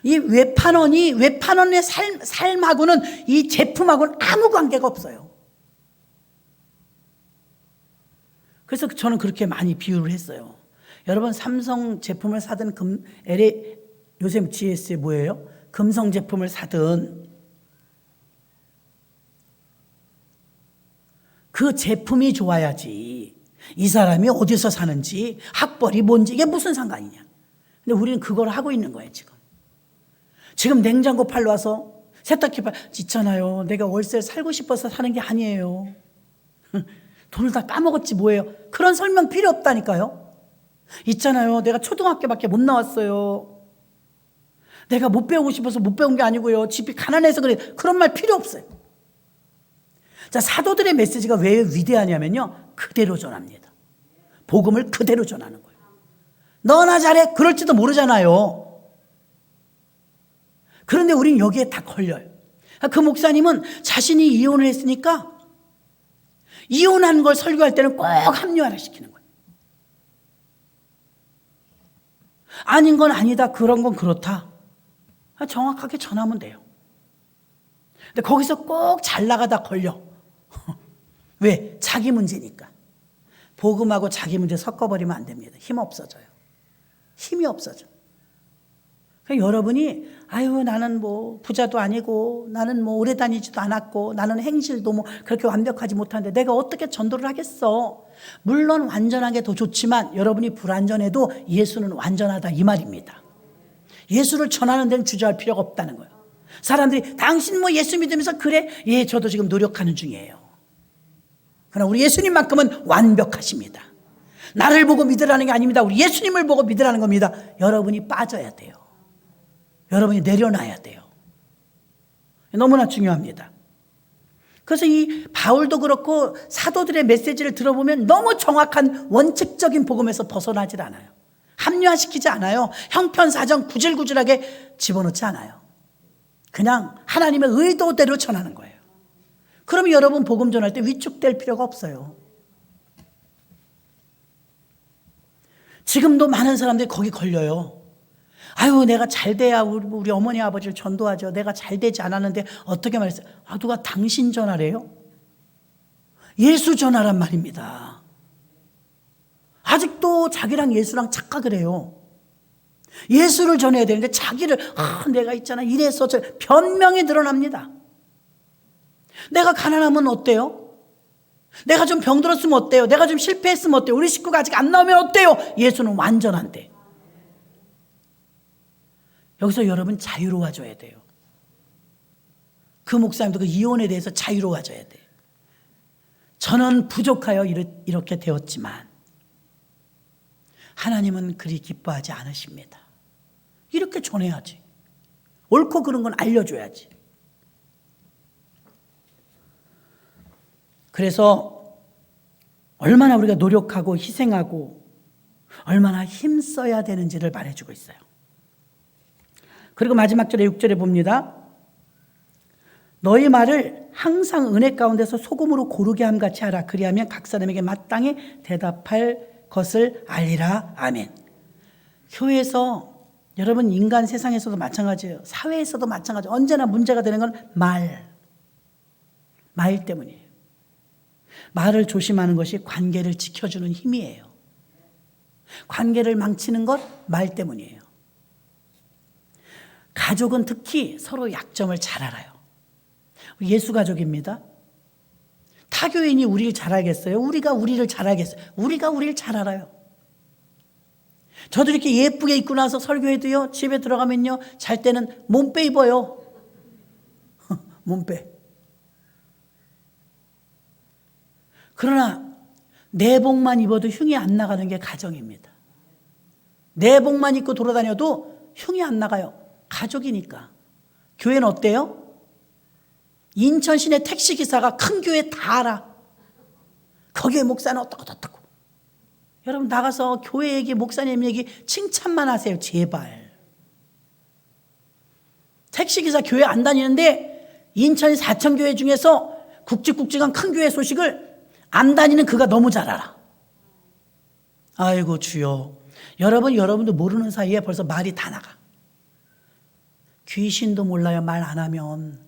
이 외판원의 삶하고는 이 제품하고는 아무 관계가 없어요. 그래서 저는 그렇게 많이 비유를 했어요. 여러분, 삼성 제품을 사든 요새 GS에 뭐예요? 금성 제품을 사든 그 제품이 좋아야지 이 사람이 어디서 사는지 학벌이 뭔지 이게 무슨 상관이냐. 근데 우리는 그걸 하고 있는 거예요. 지금 냉장고 팔러 와서 세탁기 있잖아요. 내가 월세를 살고 싶어서 사는 게 아니에요. 돈을 다 까먹었지 뭐예요. 그런 설명 필요 없다니까요. 있잖아요. 내가 초등학교밖에 못 나왔어요. 내가 못 배우고 싶어서 못 배운 게 아니고요. 집이 가난해서 그래. 그런 말 필요 없어요. 자, 사도들의 메시지가 왜 위대하냐면요. 그대로 전합니다. 복음을 그대로 전하는 거예요. 너나 잘해. 그럴지도 모르잖아요. 그런데 우린 여기에 다 걸려요. 그 목사님은 자신이 이혼을 했으니까 이혼한 걸 설교할 때는 꼭 합리화를 시키는 거예요. 아닌 건 아니다. 그런 건 그렇다. 정확하게 전하면 돼요. 근데 거기서 꼭 잘 나가다 걸려. 왜? 자기 문제니까. 복음하고 자기 문제 섞어버리면 안 됩니다. 힘 없어져요. 힘이 없어져. 그러니까 여러분이 나는 뭐 부자도 아니고 나는 뭐 오래 다니지도 않았고 나는 행실도 뭐 그렇게 완벽하지 못한데 내가 어떻게 전도를 하겠어. 물론 완전하게 더 좋지만 여러분이 불완전해도 예수는 완전하다 이 말입니다. 예수를 전하는 데는 주저할 필요가 없다는 거예요. 사람들이 당신 뭐 예수 믿으면서 그래? 예, 저도 지금 노력하는 중이에요. 그러나 우리 예수님만큼은 완벽하십니다. 나를 보고 믿으라는 게 아닙니다. 우리 예수님을 보고 믿으라는 겁니다. 여러분이 빠져야 돼요. 여러분이 내려놔야 돼요. 너무나 중요합니다. 그래서 이 바울도 그렇고 사도들의 메시지를 들어보면 너무 정확한 원칙적인 복음에서 벗어나질 않아요. 합리화시키지 않아요. 형편사정 구질구질하게 집어넣지 않아요. 그냥 하나님의 의도대로 전하는 거예요. 그러면 여러분 복음 전할 때 위축될 필요가 없어요. 지금도 많은 사람들이 거기 걸려요. 내가 잘 돼야 우리 어머니 아버지를 전도하죠. 내가 잘 되지 않았는데 어떻게 말했어요? 누가 당신 전하래요? 예수 전하란 말입니다. 아직도 자기랑 예수랑 착각을 해요. 예수를 전해야 되는데 자기를 내가 있잖아 이래서 변명이 늘어납니다. 내가 가난하면 어때요? 내가 좀 병들었으면 어때요? 내가 좀 실패했으면 어때요? 우리 식구가 아직 안 나오면 어때요? 예수는 완전한데. 여기서 여러분 자유로워져야 돼요. 그 목사님도 그 이혼에 대해서 자유로워져야 돼요. 저는 부족하여 이렇게 되었지만 하나님은 그리 기뻐하지 않으십니다. 이렇게 전해야지. 옳고 그른 건 알려줘야지. 그래서 얼마나 우리가 노력하고 희생하고 얼마나 힘써야 되는지를 말해주고 있어요. 그리고 마지막 절에 6절에 봅니다. 너희 말을 항상 은혜 가운데서 소금으로 고르게 함같이 하라. 그리하면 각 사람에게 마땅히 대답할 것을 알리라. 아멘. 교회에서 여러분 인간 세상에서도 마찬가지예요. 사회에서도 마찬가지예요. 언제나 문제가 되는 건 말 때문이에요. 말을 조심하는 것이 관계를 지켜주는 힘이에요. 관계를 망치는 것 말 때문이에요. 가족은 특히 서로 약점을 잘 알아요. 예수 가족입니다. 타교인이 우리를 잘 알겠어요? 우리가 우리를 잘 알겠어요? 우리가 우리를 잘 알아요. 저도 이렇게 예쁘게 입고 나서 설교해도요, 집에 들어가면요, 잘 때는 몸빼 입어요. 몸 빼. 그러나 내복만 입어도 흉이 안 나가는 게 가정입니다. 내복만 입고 돌아다녀도 흉이 안 나가요. 가족이니까. 교회는 어때요? 인천 시내 택시기사가 큰 교회 다 알아. 거기에 목사는 어떻고. 여러분 나가서 교회 얘기, 목사님 얘기 칭찬만 하세요. 제발. 택시기사 교회 안 다니는데 인천 4,000교회 중에서 굵직굵직한 큰 교회 소식을 안 다니는 그가 너무 잘 알아. 아이고 주여. 여러분도 모르는 사이에 벌써 말이 다 나가. 귀신도 몰라요. 말 안 하면.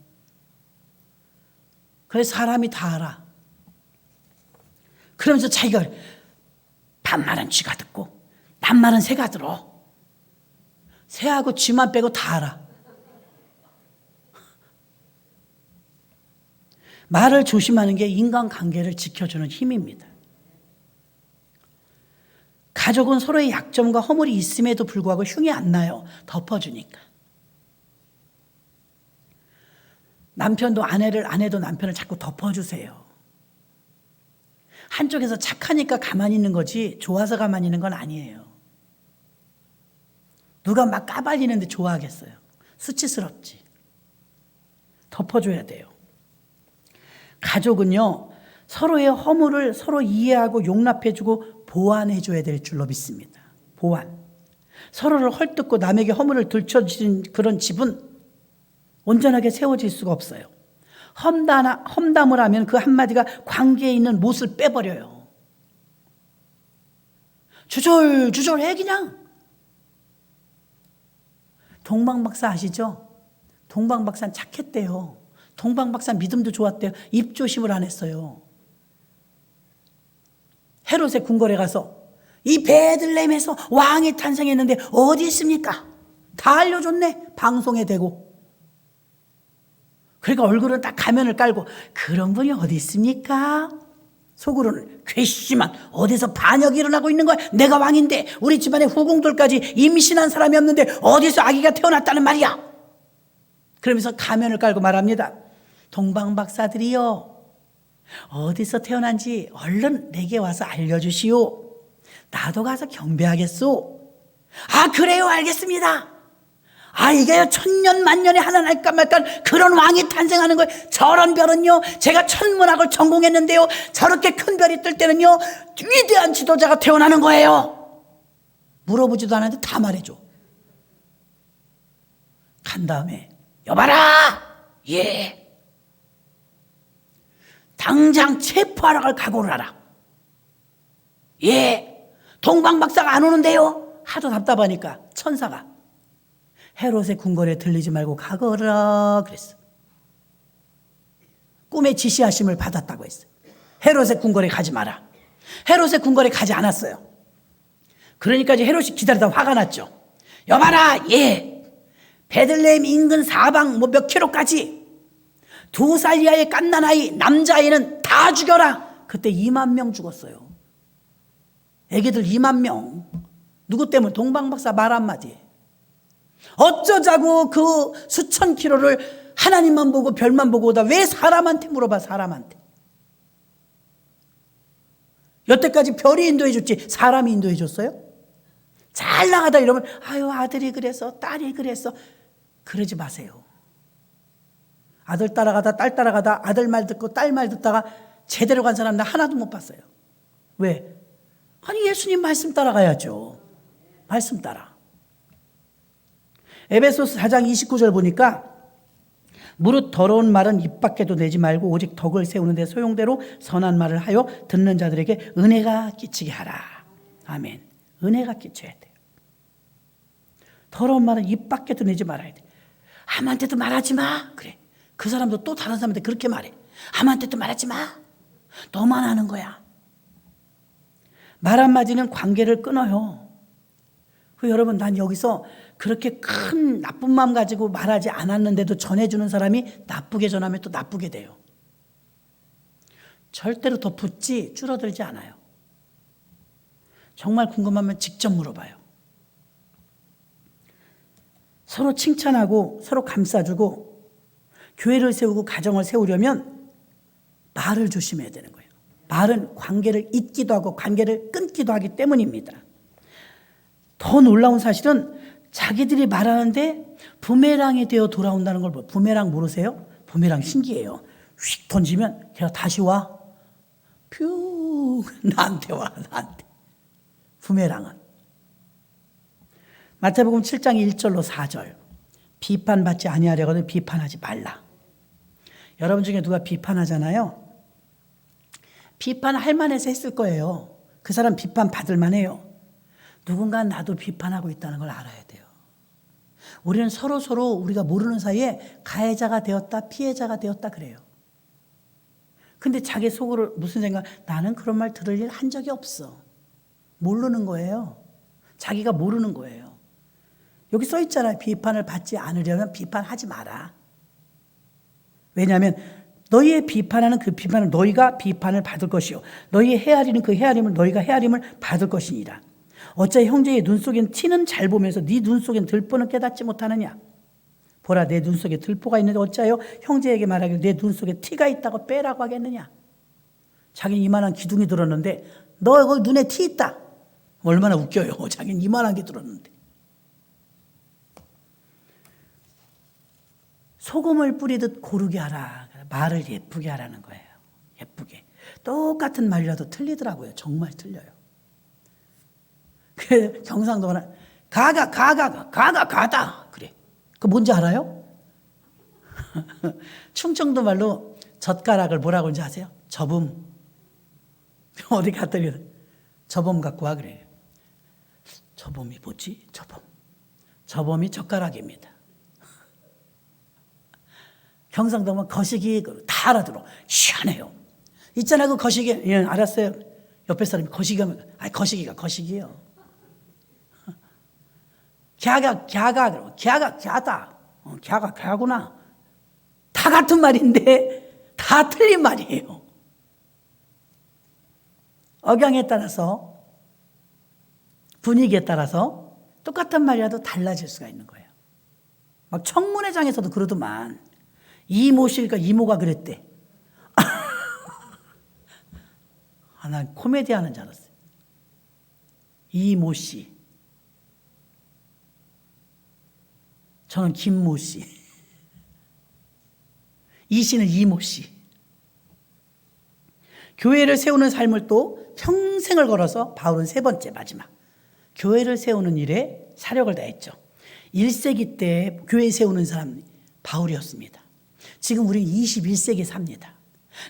그래서 사람이 다 알아. 그러면서 자기가 반말은 쥐가 듣고 반말은 새가 들어. 새하고 쥐만 빼고 다 알아. 말을 조심하는 게 인간관계를 지켜주는 힘입니다. 가족은 서로의 약점과 허물이 있음에도 불구하고 흉이 안 나요. 덮어주니까. 남편도 아내도 남편을 자꾸 덮어주세요. 한쪽에서 착하니까 가만히 있는 거지 좋아서 가만히 있는 건 아니에요. 누가 막 까발리는데 좋아하겠어요. 수치스럽지. 덮어줘야 돼요. 가족은요, 서로의 허물을 서로 이해하고 용납해주고 보완해줘야 될 줄로 믿습니다. 보완. 서로를 헐뜯고 남에게 허물을 들춰주는 그런 집은 온전하게 세워질 수가 없어요. 험담을 하면 그 한마디가 관계에 있는 못을 빼버려요. 주절해 그냥. 동방박사 아시죠? 동방박사는 착했대요. 동방박사 믿음도 좋았대요. 입조심을 안 했어요. 헤롯의 궁궐에 가서 이 베들레헴에서 왕이 탄생했는데 어디 있습니까? 다 알려줬네. 방송에 대고. 그러니까 얼굴은 딱 가면을 깔고 그런 분이 어디 있습니까? 속으로는 괘씸한 어디서 반역이 일어나고 있는 거야. 내가 왕인데 우리 집안의 후궁들까지 임신한 사람이 없는데 어디서 아기가 태어났다는 말이야. 그러면서 가면을 깔고 말합니다. 동방박사들이요. 어디서 태어난지 얼른 내게 와서 알려주시오. 나도 가서 경배하겠소. 아 그래요 알겠습니다. 아 이게요 천년 만년에 하나 날까 말까 그런 왕이 탄생하는 거예요. 저런 별은요 제가 천문학을 전공했는데요 저렇게 큰 별이 뜰 때는요 위대한 지도자가 태어나는 거예요. 물어보지도 않았는데 다 말해줘. 간 다음에 여봐라. 예. 당장 체포하러 갈 각오를 하라. 예. 동방박사가 안 오는데요. 하도 답답하니까 천사가 헤롯의 궁궐에 들리지 말고 가거라 그랬어. 꿈에 지시하심을 받았다고 했어. 헤롯의 궁궐에 가지 마라. 헤롯의 궁궐에 가지 않았어요. 그러니까 이제 헤롯이 기다리다 화가 났죠. 여봐라. 예. 베들레헴 인근 사방 몇 킬로까지 2살 이하의 갓난아이 남자아이는 다 죽여라. 그때 2만 명 죽었어요. 애기들 2만 명. 누구 때문에? 동방박사 말 한마디. 어쩌자고 그 수천 킬로를 하나님만 보고 별만 보고 오다 왜 사람한테 물어봐. 사람한테. 여태까지 별이 인도해 줬지 사람이 인도해 줬어요? 잘 나가다 이러면 아유 아들이 그래서 딸이 그래서 그러지 마세요. 아들 따라가다 딸 따라가다 아들 말 듣고 딸 말 듣다가 제대로 간 사람 나 하나도 못 봤어요. 왜? 아니 예수님 말씀 따라가야죠. 말씀 따라. 에베소서 4장 29절 보니까 무릇 더러운 말은 입 밖에도 내지 말고 오직 덕을 세우는 데 소용대로 선한 말을 하여 듣는 자들에게 은혜가 끼치게 하라. 아멘. 은혜가 끼쳐야 돼요. 더러운 말은 입 밖에도 내지 말아야 돼. 아무한테도 말하지 마. 그래. 그 사람도 또 다른 사람한테 그렇게 말해. 아무한테도 말하지 마. 너만 하는 거야. 말 한마디는 관계를 끊어요. 여러분 난 여기서 그렇게 큰 나쁜 마음 가지고 말하지 않았는데도 전해주는 사람이 나쁘게 전하면 또 나쁘게 돼요. 절대로 더 붙지 줄어들지 않아요. 정말 궁금하면 직접 물어봐요. 서로 칭찬하고 서로 감싸주고 교회를 세우고 가정을 세우려면 말을 조심해야 되는 거예요. 말은 관계를 잇기도 하고 관계를 끊기도 하기 때문입니다. 더 놀라운 사실은 자기들이 말하는데 부메랑이 되어 돌아온다는 걸 부메랑 모르세요? 부메랑 신기해요. 휙 던지면 걔가 다시 와. 퓨 나한테 와. 나한테. 부메랑은. 마태복음 7장 1절로 4절. 비판받지 아니하려거든 비판하지 말라. 여러분 중에 누가 비판하잖아요. 비판할 만해서 했을 거예요. 그 사람 비판 받을 만해요. 누군가 나도 비판하고 있다는 걸 알아야 돼요. 우리는 서로 우리가 모르는 사이에 가해자가 되었다, 피해자가 되었다 그래요. 근데 자기 속으로 무슨 생각? 나는 그런 말 들을 일 한 적이 없어. 모르는 거예요. 자기가 모르는 거예요. 여기 써 있잖아요. 비판을 받지 않으려면 비판하지 마라. 왜냐하면 너희의 비판하는 그 비판을 너희가 비판을 받을 것이요 너희의 헤아리는 그 헤아림을 너희가 헤아림을 받을 것이니라. 어찌 형제의 눈 속엔 티는 잘 보면서 네 눈 속엔 들보는 깨닫지 못하느냐. 보라 내 눈 속에 들보가 있는데 어찌하여 형제에게 말하기를 내 눈 속에 티가 있다고 빼라고 하겠느냐. 자기는 이만한 기둥이 들었는데 너 거기 눈에 티 있다. 얼마나 웃겨요. 자기는 이만한 게 들었는데. 소금을 뿌리듯 고르게 하라. 말을 예쁘게 하라는 거예요. 예쁘게. 똑같은 말이라도 틀리더라고요. 정말 틀려요. 그 경상도는 가다. 그래. 그 뭔지 알아요? 충청도 말로 젓가락을 뭐라고 하는지 아세요? 저범. 어디 갔더니 저범 갖고 와 그래요. 저범이 뭐지? 저범이 젓가락입니다. 경상도면 거시기 다 알아들어. 희한해요. 있잖아 그 거시기. 예, 알았어요. 옆에 사람이 거시기 하면 거시기요. 갸다. 갸구나. 다 같은 말인데 다 틀린 말이에요. 억양에 따라서 분위기에 따라서 똑같은 말이라도 달라질 수가 있는 거예요. 막 청문회장에서도 그러더만 이모실까 이모가 그랬대. 난 코미디 하는 줄 알았어요. 이모씨. 저는 김모씨. 이 씨는 이모씨. 교회를 세우는 삶을 또 평생을 걸어서 바울은 세 번째 마지막 교회를 세우는 일에 사력을 다했죠. 1세기 때 교회 세우는 사람 바울이었습니다. 지금 우리는 21세기에 삽니다.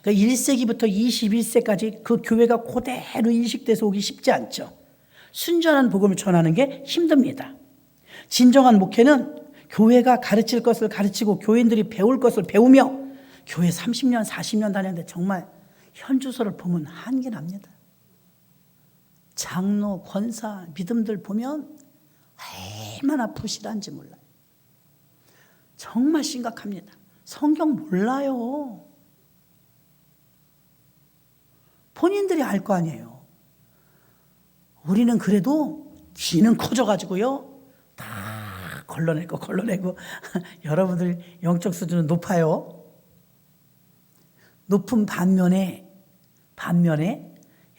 그러니까 1세기부터 21세까지 그 교회가 그대로 인식돼서 오기 쉽지 않죠. 순전한 복음을 전하는 게 힘듭니다. 진정한 목회는 교회가 가르칠 것을 가르치고 교인들이 배울 것을 배우며 교회 30년, 40년 다녔는데 정말 현주소를 보면 한계 납니다. 장로, 권사, 믿음들 보면 얼마나 부실한지 몰라요. 정말 심각합니다. 성경 몰라요. 본인들이 알 거 아니에요. 우리는 그래도 귀는 커져가지고요. 다 걸러내고 여러분들 영적 수준은 높아요. 높은 반면에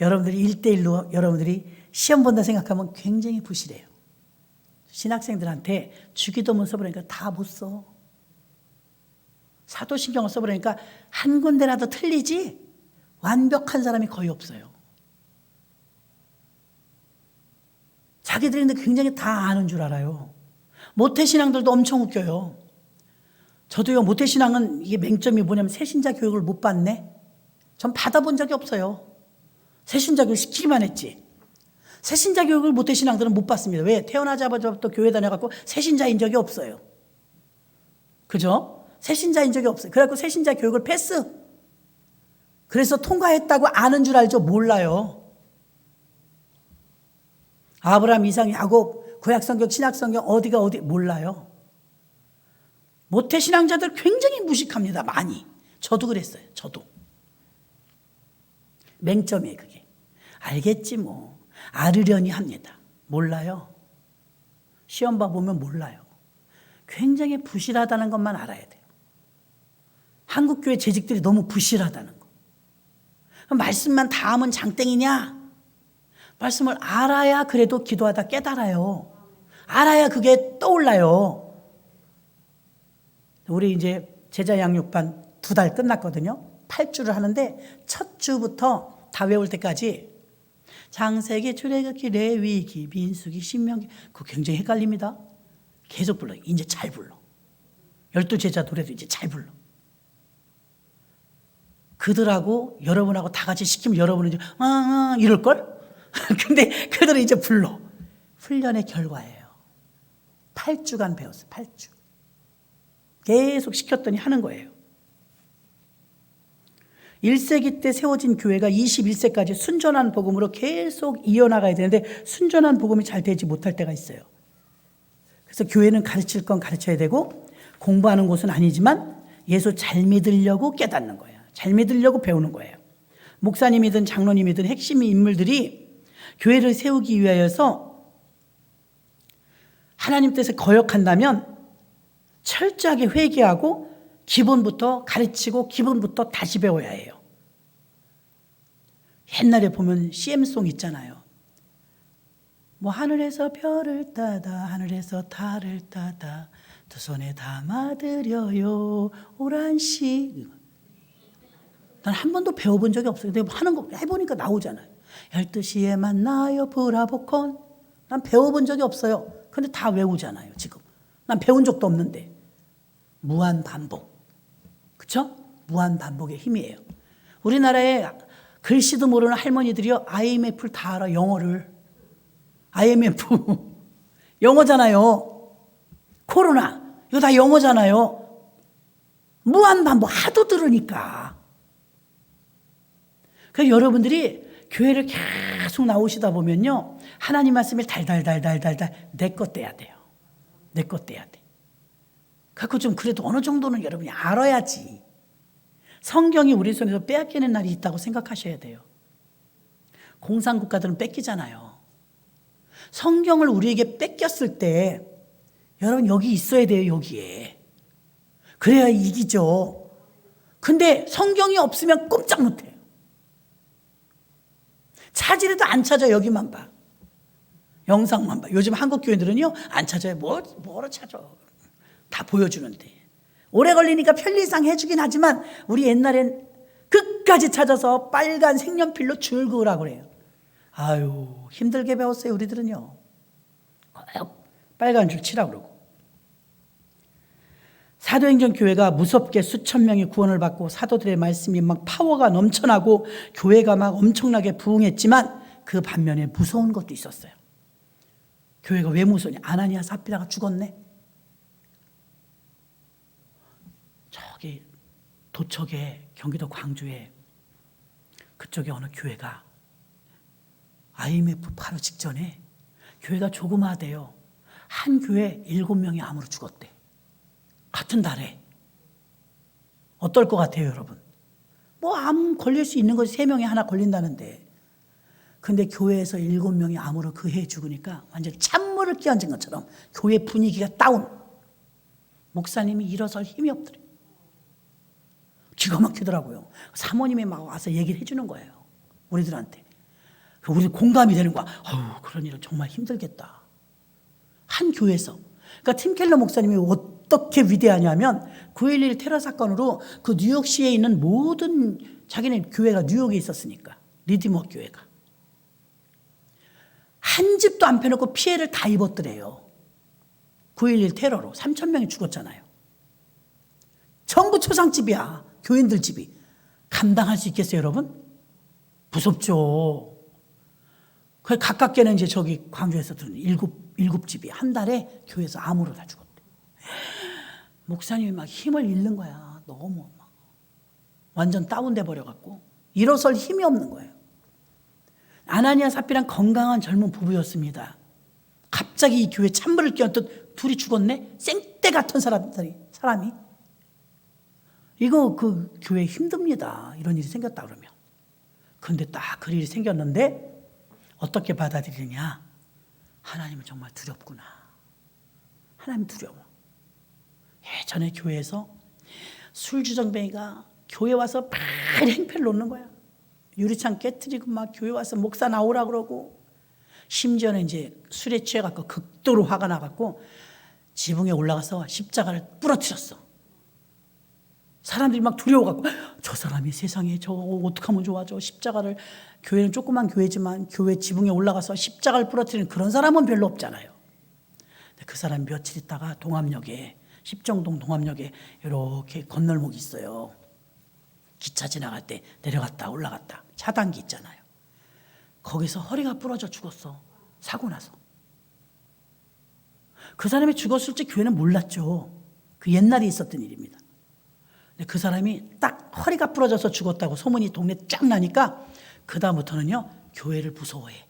여러분들이 1대1로 여러분들이 시험 본다 생각하면 굉장히 부실해요. 신학생들한테 주기도문 써보니까 다 못 써. 사도신경을 써보니까 한 군데라도 틀리지 완벽한 사람이 거의 없어요. 자기들이 굉장히 다 아는 줄 알아요. 모태신앙들도 엄청 웃겨요. 저도요, 모태신앙은 이게 맹점이 뭐냐면 새신자 교육을 못 받네. 전 받아본 적이 없어요. 새신자 교육 시키기만 했지. 새신자 교육을 모태신앙들은 못 받습니다. 왜? 태어나자마자 교회 다녀갖고 새신자인 적이 없어요. 그죠? 새신자인 적이 없어요. 그래갖고 새신자 교육을 패스. 그래서 통과했다고 아는 줄 알죠? 몰라요. 아브라함, 이삭, 야곱, 구약성경, 신약성경 어디가 어디 몰라요. 모태신앙자들 굉장히 무식합니다. 많이. 저도 그랬어요. 저도. 맹점이에요 그게. 알겠지 뭐. 알으려니 합니다. 몰라요. 시험 봐보면 몰라요. 굉장히 부실하다는 것만 알아야 돼요. 한국교회 재직들이 너무 부실하다는 거. 말씀만 다 하면 장땡이냐? 말씀을 알아야 그래도 기도하다 깨달아요. 알아야 그게 떠올라요. 우리 이제 제자 양육반 2달 끝났거든요. 8주를 하는데 첫 주부터 다 외울 때까지 창세기, 출애굽기, 레위기, 민수기, 신명기, 그거 굉장히 헷갈립니다. 계속 불러요. 이제 잘 불러. 12제자 노래도 이제 잘 불러. 그들하고 여러분하고 다 같이 시키면 여러분은 이제 이럴걸? 근데 그들은 이제 불러. 훈련의 결과예요. 8주간 배웠어요. 8주. 계속 시켰더니 하는 거예요. 1세기 때 세워진 교회가 21세까지 순전한 복음으로 계속 이어나가야 되는데 순전한 복음이 잘 되지 못할 때가 있어요. 그래서 교회는 가르칠 건 가르쳐야 되고 공부하는 곳은 아니지만 예수 잘 믿으려고 깨닫는 거예요. 잘 믿으려고 배우는 거예요. 목사님이든 장로님이든 핵심 인물들이 교회를 세우기 위하여서 하나님 뜻에 거역한다면 철저하게 회개하고 기본부터 가르치고 기본부터 다시 배워야 해요. 옛날에 보면 CM송 있잖아요. 뭐 하늘에서 별을 따다 하늘에서 달을 따다 두 손에 담아드려요 오란시. 난 한 번도 배워본 적이 없어요. 근데 하는 거 해보니까 나오잖아요. 12시에 만나요 브라보콘. 난 배워본 적이 없어요. 근데 다 외우잖아요 지금. 난 배운 적도 없는데. 무한 반복. 그렇죠? 무한 반복의 힘이에요. 우리나라에 글씨도 모르는 할머니들이요 IMF를 다 알아. 영어를. IMF 영어잖아요. 코로나 이거 다 영어잖아요. 무한 반복 하도 들으니까. 그래서 여러분들이 교회를 계속 나오시다 보면요 하나님 말씀을 달달달달달달 내 것 떼야 돼요. 내 것 떼야 돼. 그래서 좀 그래도 어느 정도는 여러분이 알아야지. 성경이 우리 손에서 빼앗기는 날이 있다고 생각하셔야 돼요. 공산국가들은 뺏기잖아요. 성경을 우리에게 뺏겼을 때 여러분 여기 있어야 돼요. 여기에. 그래야 이기죠. 근데 성경이 없으면 꼼짝 못해요. 찾으려도 안 찾아. 여기만 봐. 영상만 봐. 요즘 한국 교회들은요 안 찾아요. 뭐로 찾아. 다 보여주는데. 오래 걸리니까 편리상 해주긴 하지만 우리 옛날엔 끝까지 찾아서 빨간 색연필로 줄 그으라고 그래요. 아유 힘들게 배웠어요. 우리들은요. 빨간 줄 치라고 그러고. 사도행전 교회가 무섭게 수천 명이 구원을 받고 사도들의 말씀이 막 파워가 넘쳐나고 교회가 막 엄청나게 부흥했지만 그 반면에 무서운 것도 있었어요. 교회가 왜 무서우냐? 아나니아 삽비라가 죽었네. 저기 도척에 경기도 광주에 그쪽에 어느 교회가 IMF 바로 직전에 교회가 조그마하대요. 한 교회 7명이 암으로 죽었대. 같은 달에. 어떨 것 같아요 여러분? 뭐 암 걸릴 수 있는 것이 3명에 하나 걸린다는데 근데 교회에서 7명이 암으로 그 해에 죽으니까 완전 찬물을 끼얹은 것처럼 교회 분위기가 다운. 목사님이 일어설 힘이 없더래요. 기가 막히더라고요. 사모님이 막 와서 얘기를 해주는 거예요. 우리들한테. 우리 공감이 되는 거야. 그런 일은 정말 힘들겠다. 한 교회에서. 그러니까 팀 켈러 목사님이 어떻게 위대하냐면 9.11 테러 사건으로 그 뉴욕시에 있는 모든 자기네 교회가 뉴욕에 있었으니까 리디머 교회가 한 집도 안 펴놓고 피해를 다 입었더래요. 9.11 테러로 3,000명이 죽었잖아요. 전부 초상집이야. 교인들 집이. 감당할 수 있겠어요 여러분? 무섭죠. 그 가깝게는 이제 저기 광주에서 들은 일곱 집이 한 달에 교회에서 암으로 다 죽었대. 목사님이 막 힘을 잃는 거야. 너무 막 완전 다운돼 버려갖고 일어설 힘이 없는 거예요. 아나니아 삽비란 건강한 젊은 부부였습니다. 갑자기 이 교회 찬물을 끼얹듯 둘이 죽었네? 생떼 같은 사람이. 이거 그 교회 힘듭니다. 이런 일이 생겼다 그러면. 그런데 딱 그 일이 생겼는데 어떻게 받아들이느냐? 하나님은 정말 두렵구나. 하나님 두려워. 예전에 교회에서 술주정뱅이가 교회 와서 많이 행패를 놓는 거야. 유리창 깨트리고 막 교회 와서 목사 나오라 그러고, 심지어는 이제 술에 취해갖고 극도로 화가 나갖고 지붕에 올라가서 십자가를 부러뜨렸어. 사람들이 막 두려워갖고, 저 사람이 세상에 저 어떡하면 좋아, 저 십자가를. 교회는 조그만 교회지만 교회 지붕에 올라가서 십자가를 부러뜨리는 그런 사람은 별로 없잖아요. 근데 그 사람이 며칠 있다가 동암역에, 십정동 동암역에 이렇게 건널목이 있어요. 기차 지나갈 때 내려갔다 올라갔다 차단기 있잖아요. 거기서 허리가 부러져 죽었어. 사고 나서. 그 사람이 죽었을지 교회는 몰랐죠. 그 옛날에 있었던 일입니다. 근데 그 사람이 딱 허리가 부러져서 죽었다고 소문이 동네 쫙 나니까 그 다음부터는요, 교회를 무서워해.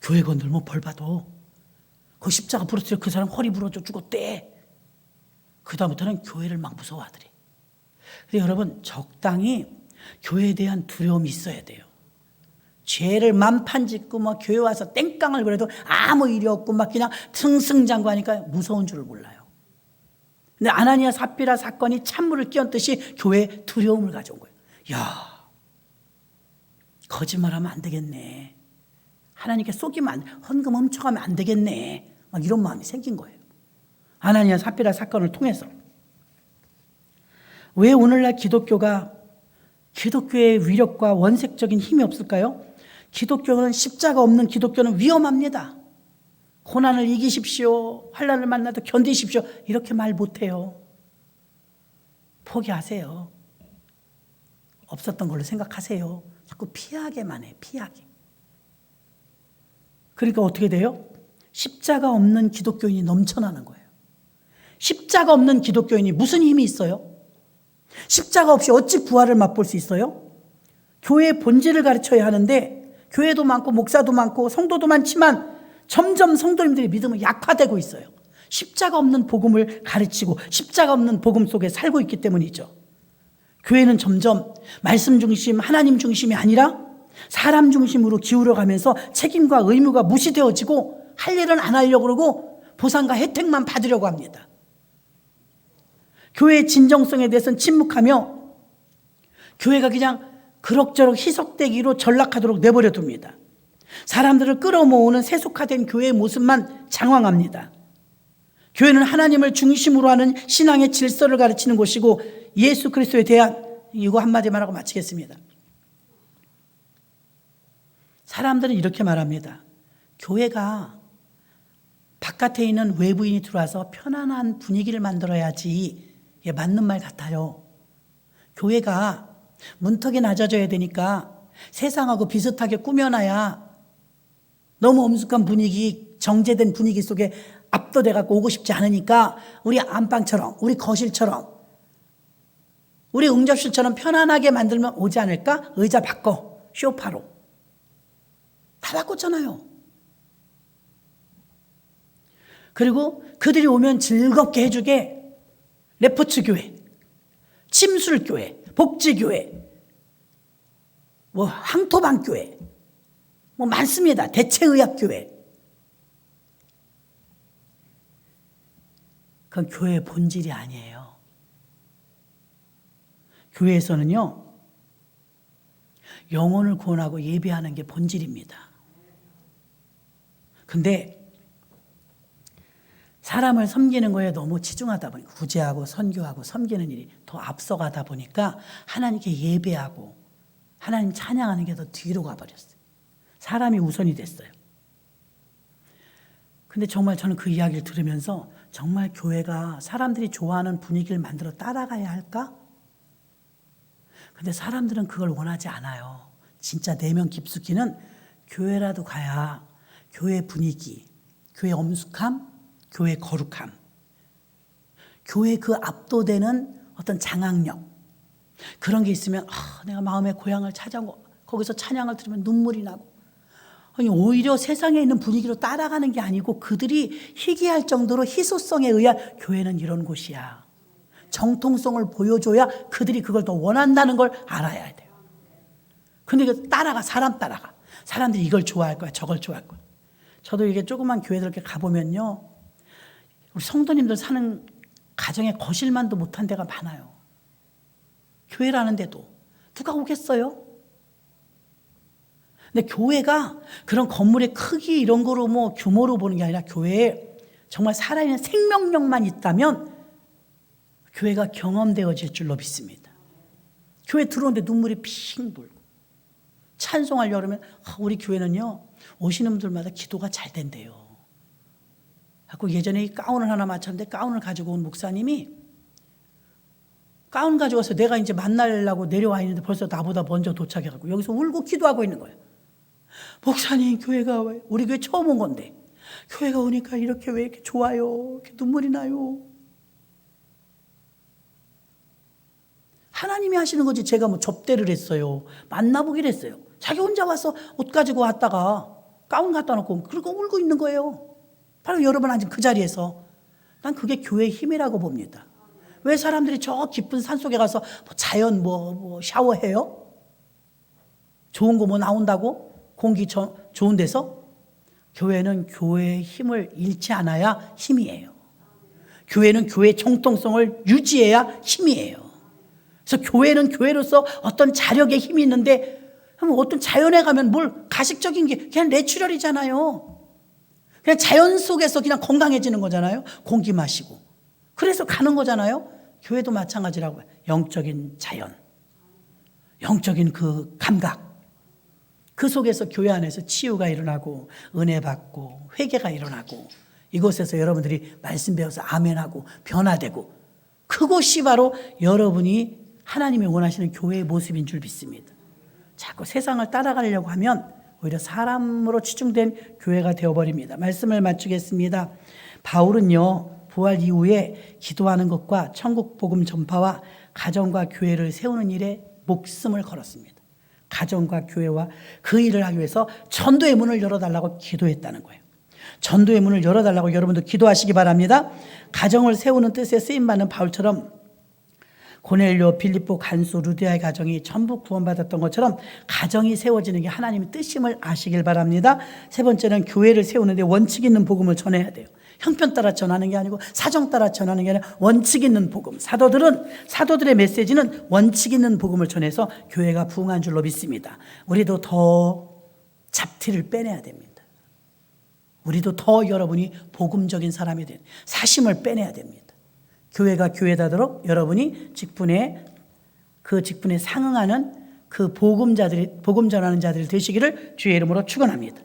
교회 건들면 벌 받아. 그 십자가 부러뜨려 그 사람 허리 부러져 죽었대. 그 다음부터는 교회를 막 무서워하더래. 근데 여러분, 적당히 교회에 대한 두려움이 있어야 돼요. 죄를 만판 짓고 막 교회 와서 땡깡을 그래도 아무 일이 없고 막 그냥 승승장구하니까 무서운 줄을 몰라요. 근데 아나니아 삽비라 사건이 찬물을 끼얹듯이 교회에 두려움을 가져온 거예요. 야, 거짓말하면 안 되겠네. 하나님께 속이면 헌금 훔쳐가면 안 되겠네. 막 이런 마음이 생긴 거예요. 아나니아 삽비라 사건을 통해서. 왜 오늘날 기독교의 위력과 원색적인 힘이 없을까요? 기독교는, 십자가 없는 기독교는 위험합니다. 고난을 이기십시오. 환난을 만나도 견디십시오. 이렇게 말 못해요. 포기하세요. 없었던 걸로 생각하세요. 자꾸 피하게만 해. 피하게. 그러니까 어떻게 돼요? 십자가 없는 기독교인이 넘쳐나는 거예요. 십자가 없는 기독교인이 무슨 힘이 있어요? 십자가 없이 어찌 부활을 맛볼 수 있어요? 교회의 본질을 가르쳐야 하는데, 교회도 많고 목사도 많고 성도도 많지만 점점 성도님들의 믿음은 약화되고 있어요. 십자가 없는 복음을 가르치고 십자가 없는 복음 속에 살고 있기 때문이죠. 교회는 점점 말씀 중심, 하나님 중심이 아니라 사람 중심으로 기울어가면서 책임과 의무가 무시되어지고 할 일은 안 하려고 그러고 보상과 혜택만 받으려고 합니다. 교회의 진정성에 대해서는 침묵하며 교회가 그냥 그럭저럭 희석되기로 전락하도록 내버려 둡니다. 사람들을 끌어모으는 세속화된 교회의 모습만 장황합니다. 교회는 하나님을 중심으로 하는 신앙의 질서를 가르치는 곳이고, 예수 그리스도에 대한, 이거 한마디 말하고 마치겠습니다. 사람들은 이렇게 말합니다. 교회가 바깥에 있는 외부인이 들어와서 편안한 분위기를 만들어야지. 이게 맞는 말 같아요. 교회가 문턱이 낮아져야 되니까 세상하고 비슷하게 꾸며놔야 너무 엄숙한 분위기, 정제된 분위기 속에 압도돼갖고 오고 싶지 않으니까 우리 안방처럼, 우리 거실처럼, 우리 응접실처럼 편안하게 만들면 오지 않을까? 의자 바꿔, 소파로. 다 바꿨잖아요. 그리고 그들이 오면 즐겁게 해주게 레포츠 교회, 침술 교회, 복지 교회, 뭐 항토방 교회, 뭐 많습니다. 대체의학 교회. 그건 교회의 본질이 아니에요. 교회에서는요, 영혼을 구원하고 예배하는 게 본질입니다. 근데 사람을 섬기는 거에 너무 치중하다 보니까, 구제하고 선교하고 섬기는 일이 더 앞서가다 보니까 하나님께 예배하고 하나님 찬양하는 게 더 뒤로 가버렸어요. 사람이 우선이 됐어요. 근데 정말 저는 그 이야기를 들으면서 정말 교회가 사람들이 좋아하는 분위기를 만들어 따라가야 할까? 근데 사람들은 그걸 원하지 않아요. 진짜 내면 깊숙이는 교회라도 가야 교회 분위기, 교회 엄숙함, 교회 거룩함, 교회 그 압도되는 어떤 장악력, 그런 게 있으면 내가 마음의 고향을 찾아오고 거기서 찬양을 들으면 눈물이 나고, 아니 오히려 세상에 있는 분위기로 따라가는 게 아니고 그들이 희귀할 정도로 희소성에 의한 교회는 이런 곳이야. 정통성을 보여줘야 그들이 그걸 더 원한다는 걸 알아야 돼요. 근데 그 따라가, 사람 따라가. 사람들이 이걸 좋아할 거야, 저걸 좋아할 거야. 저도 이게 조그만 교회들 이렇게 가보면요, 우리 성도님들 사는 가정에 거실만도 못한 데가 많아요. 교회라는데도 누가 오겠어요? 근데 교회가 그런 건물의 크기 이런 거로 뭐 규모로 보는 게 아니라 교회에 정말 살아있는 생명력만 있다면 교회가 경험되어질 줄로 믿습니다. 교회 들어오는데 눈물이 핑 돌고 찬송하려고 그러면 우리 교회는요 오시는 분들마다 기도가 잘 된대요. 하고 예전에 이 가운을 하나 맞췄는데 가운을 가지고 온 목사님이 가운 가지고 와서 내가 이제 만나려고 내려와 있는데 벌써 나보다 먼저 도착해가지고 여기서 울고 기도하고 있는 거예요. 목사님 교회가 왜 우리 교회 처음 온 건데 교회가 오니까 이렇게 왜 이렇게 좋아요? 이렇게 눈물이 나요. 하나님이 하시는 거지 제가 뭐 접대를 했어요. 만나보기를 했어요. 자기 혼자 와서 옷 가지고 왔다가 가운 갖다 놓고 그리고 울고 있는 거예요. 바로 여러분 앉은 그 자리에서. 난 그게 교회의 힘이라고 봅니다. 왜 사람들이 저 깊은 산속에 가서 자연 뭐 샤워해요? 좋은 거 뭐 나온다고? 공기 좋은 데서? 교회는 교회의 힘을 잃지 않아야 힘이에요. 교회는 교회의 정통성을 유지해야 힘이에요. 그래서 교회는 교회로서 어떤 자력의 힘이 있는데 어떤 자연에 가면 뭘 가식적인 게 그냥 내추럴이잖아요. 그냥 자연 속에서 그냥 건강해지는 거잖아요. 공기 마시고. 그래서 가는 거잖아요. 교회도 마찬가지라고 해요. 영적인 자연, 영적인 그 감각. 그 속에서 교회 안에서 치유가 일어나고 은혜 받고 회개가 일어나고 이곳에서 여러분들이 말씀 배워서 아멘하고 변화되고 그곳이 바로 여러분이 하나님이 원하시는 교회의 모습인 줄 믿습니다. 자꾸 세상을 따라가려고 하면 오히려 사람으로 치중된 교회가 되어버립니다. 말씀을 마치겠습니다. 바울은요 부활 이후에 기도하는 것과 천국 복음 전파와 가정과 교회를 세우는 일에 목숨을 걸었습니다. 가정과 교회와 그 일을 하기 위해서 전도의 문을 열어달라고 기도했다는 거예요. 전도의 문을 열어달라고 여러분도 기도하시기 바랍니다. 가정을 세우는 뜻에 쓰임받는 바울처럼 고넬료, 빌립보, 간수, 루디아의 가정이 전부 구원받았던 것처럼 가정이 세워지는 게 하나님의 뜻임을 아시길 바랍니다. 세 번째는 교회를 세우는데 원칙 있는 복음을 전해야 돼요. 형편 따라 전하는 게 아니고 사정 따라 전하는 게 아니라 원칙 있는 복음. 사도들의 메시지는 원칙 있는 복음을 전해서 교회가 부흥한 줄로 믿습니다. 우리도 더 잡티를 빼내야 됩니다. 우리도 더 여러분이 복음적인 사람이 된 사심을 빼내야 됩니다. 교회가 교회다도록 여러분이 직분에 상응하는 그 복음 전하는 자들이 되시기를 주의 이름으로 축원합니다.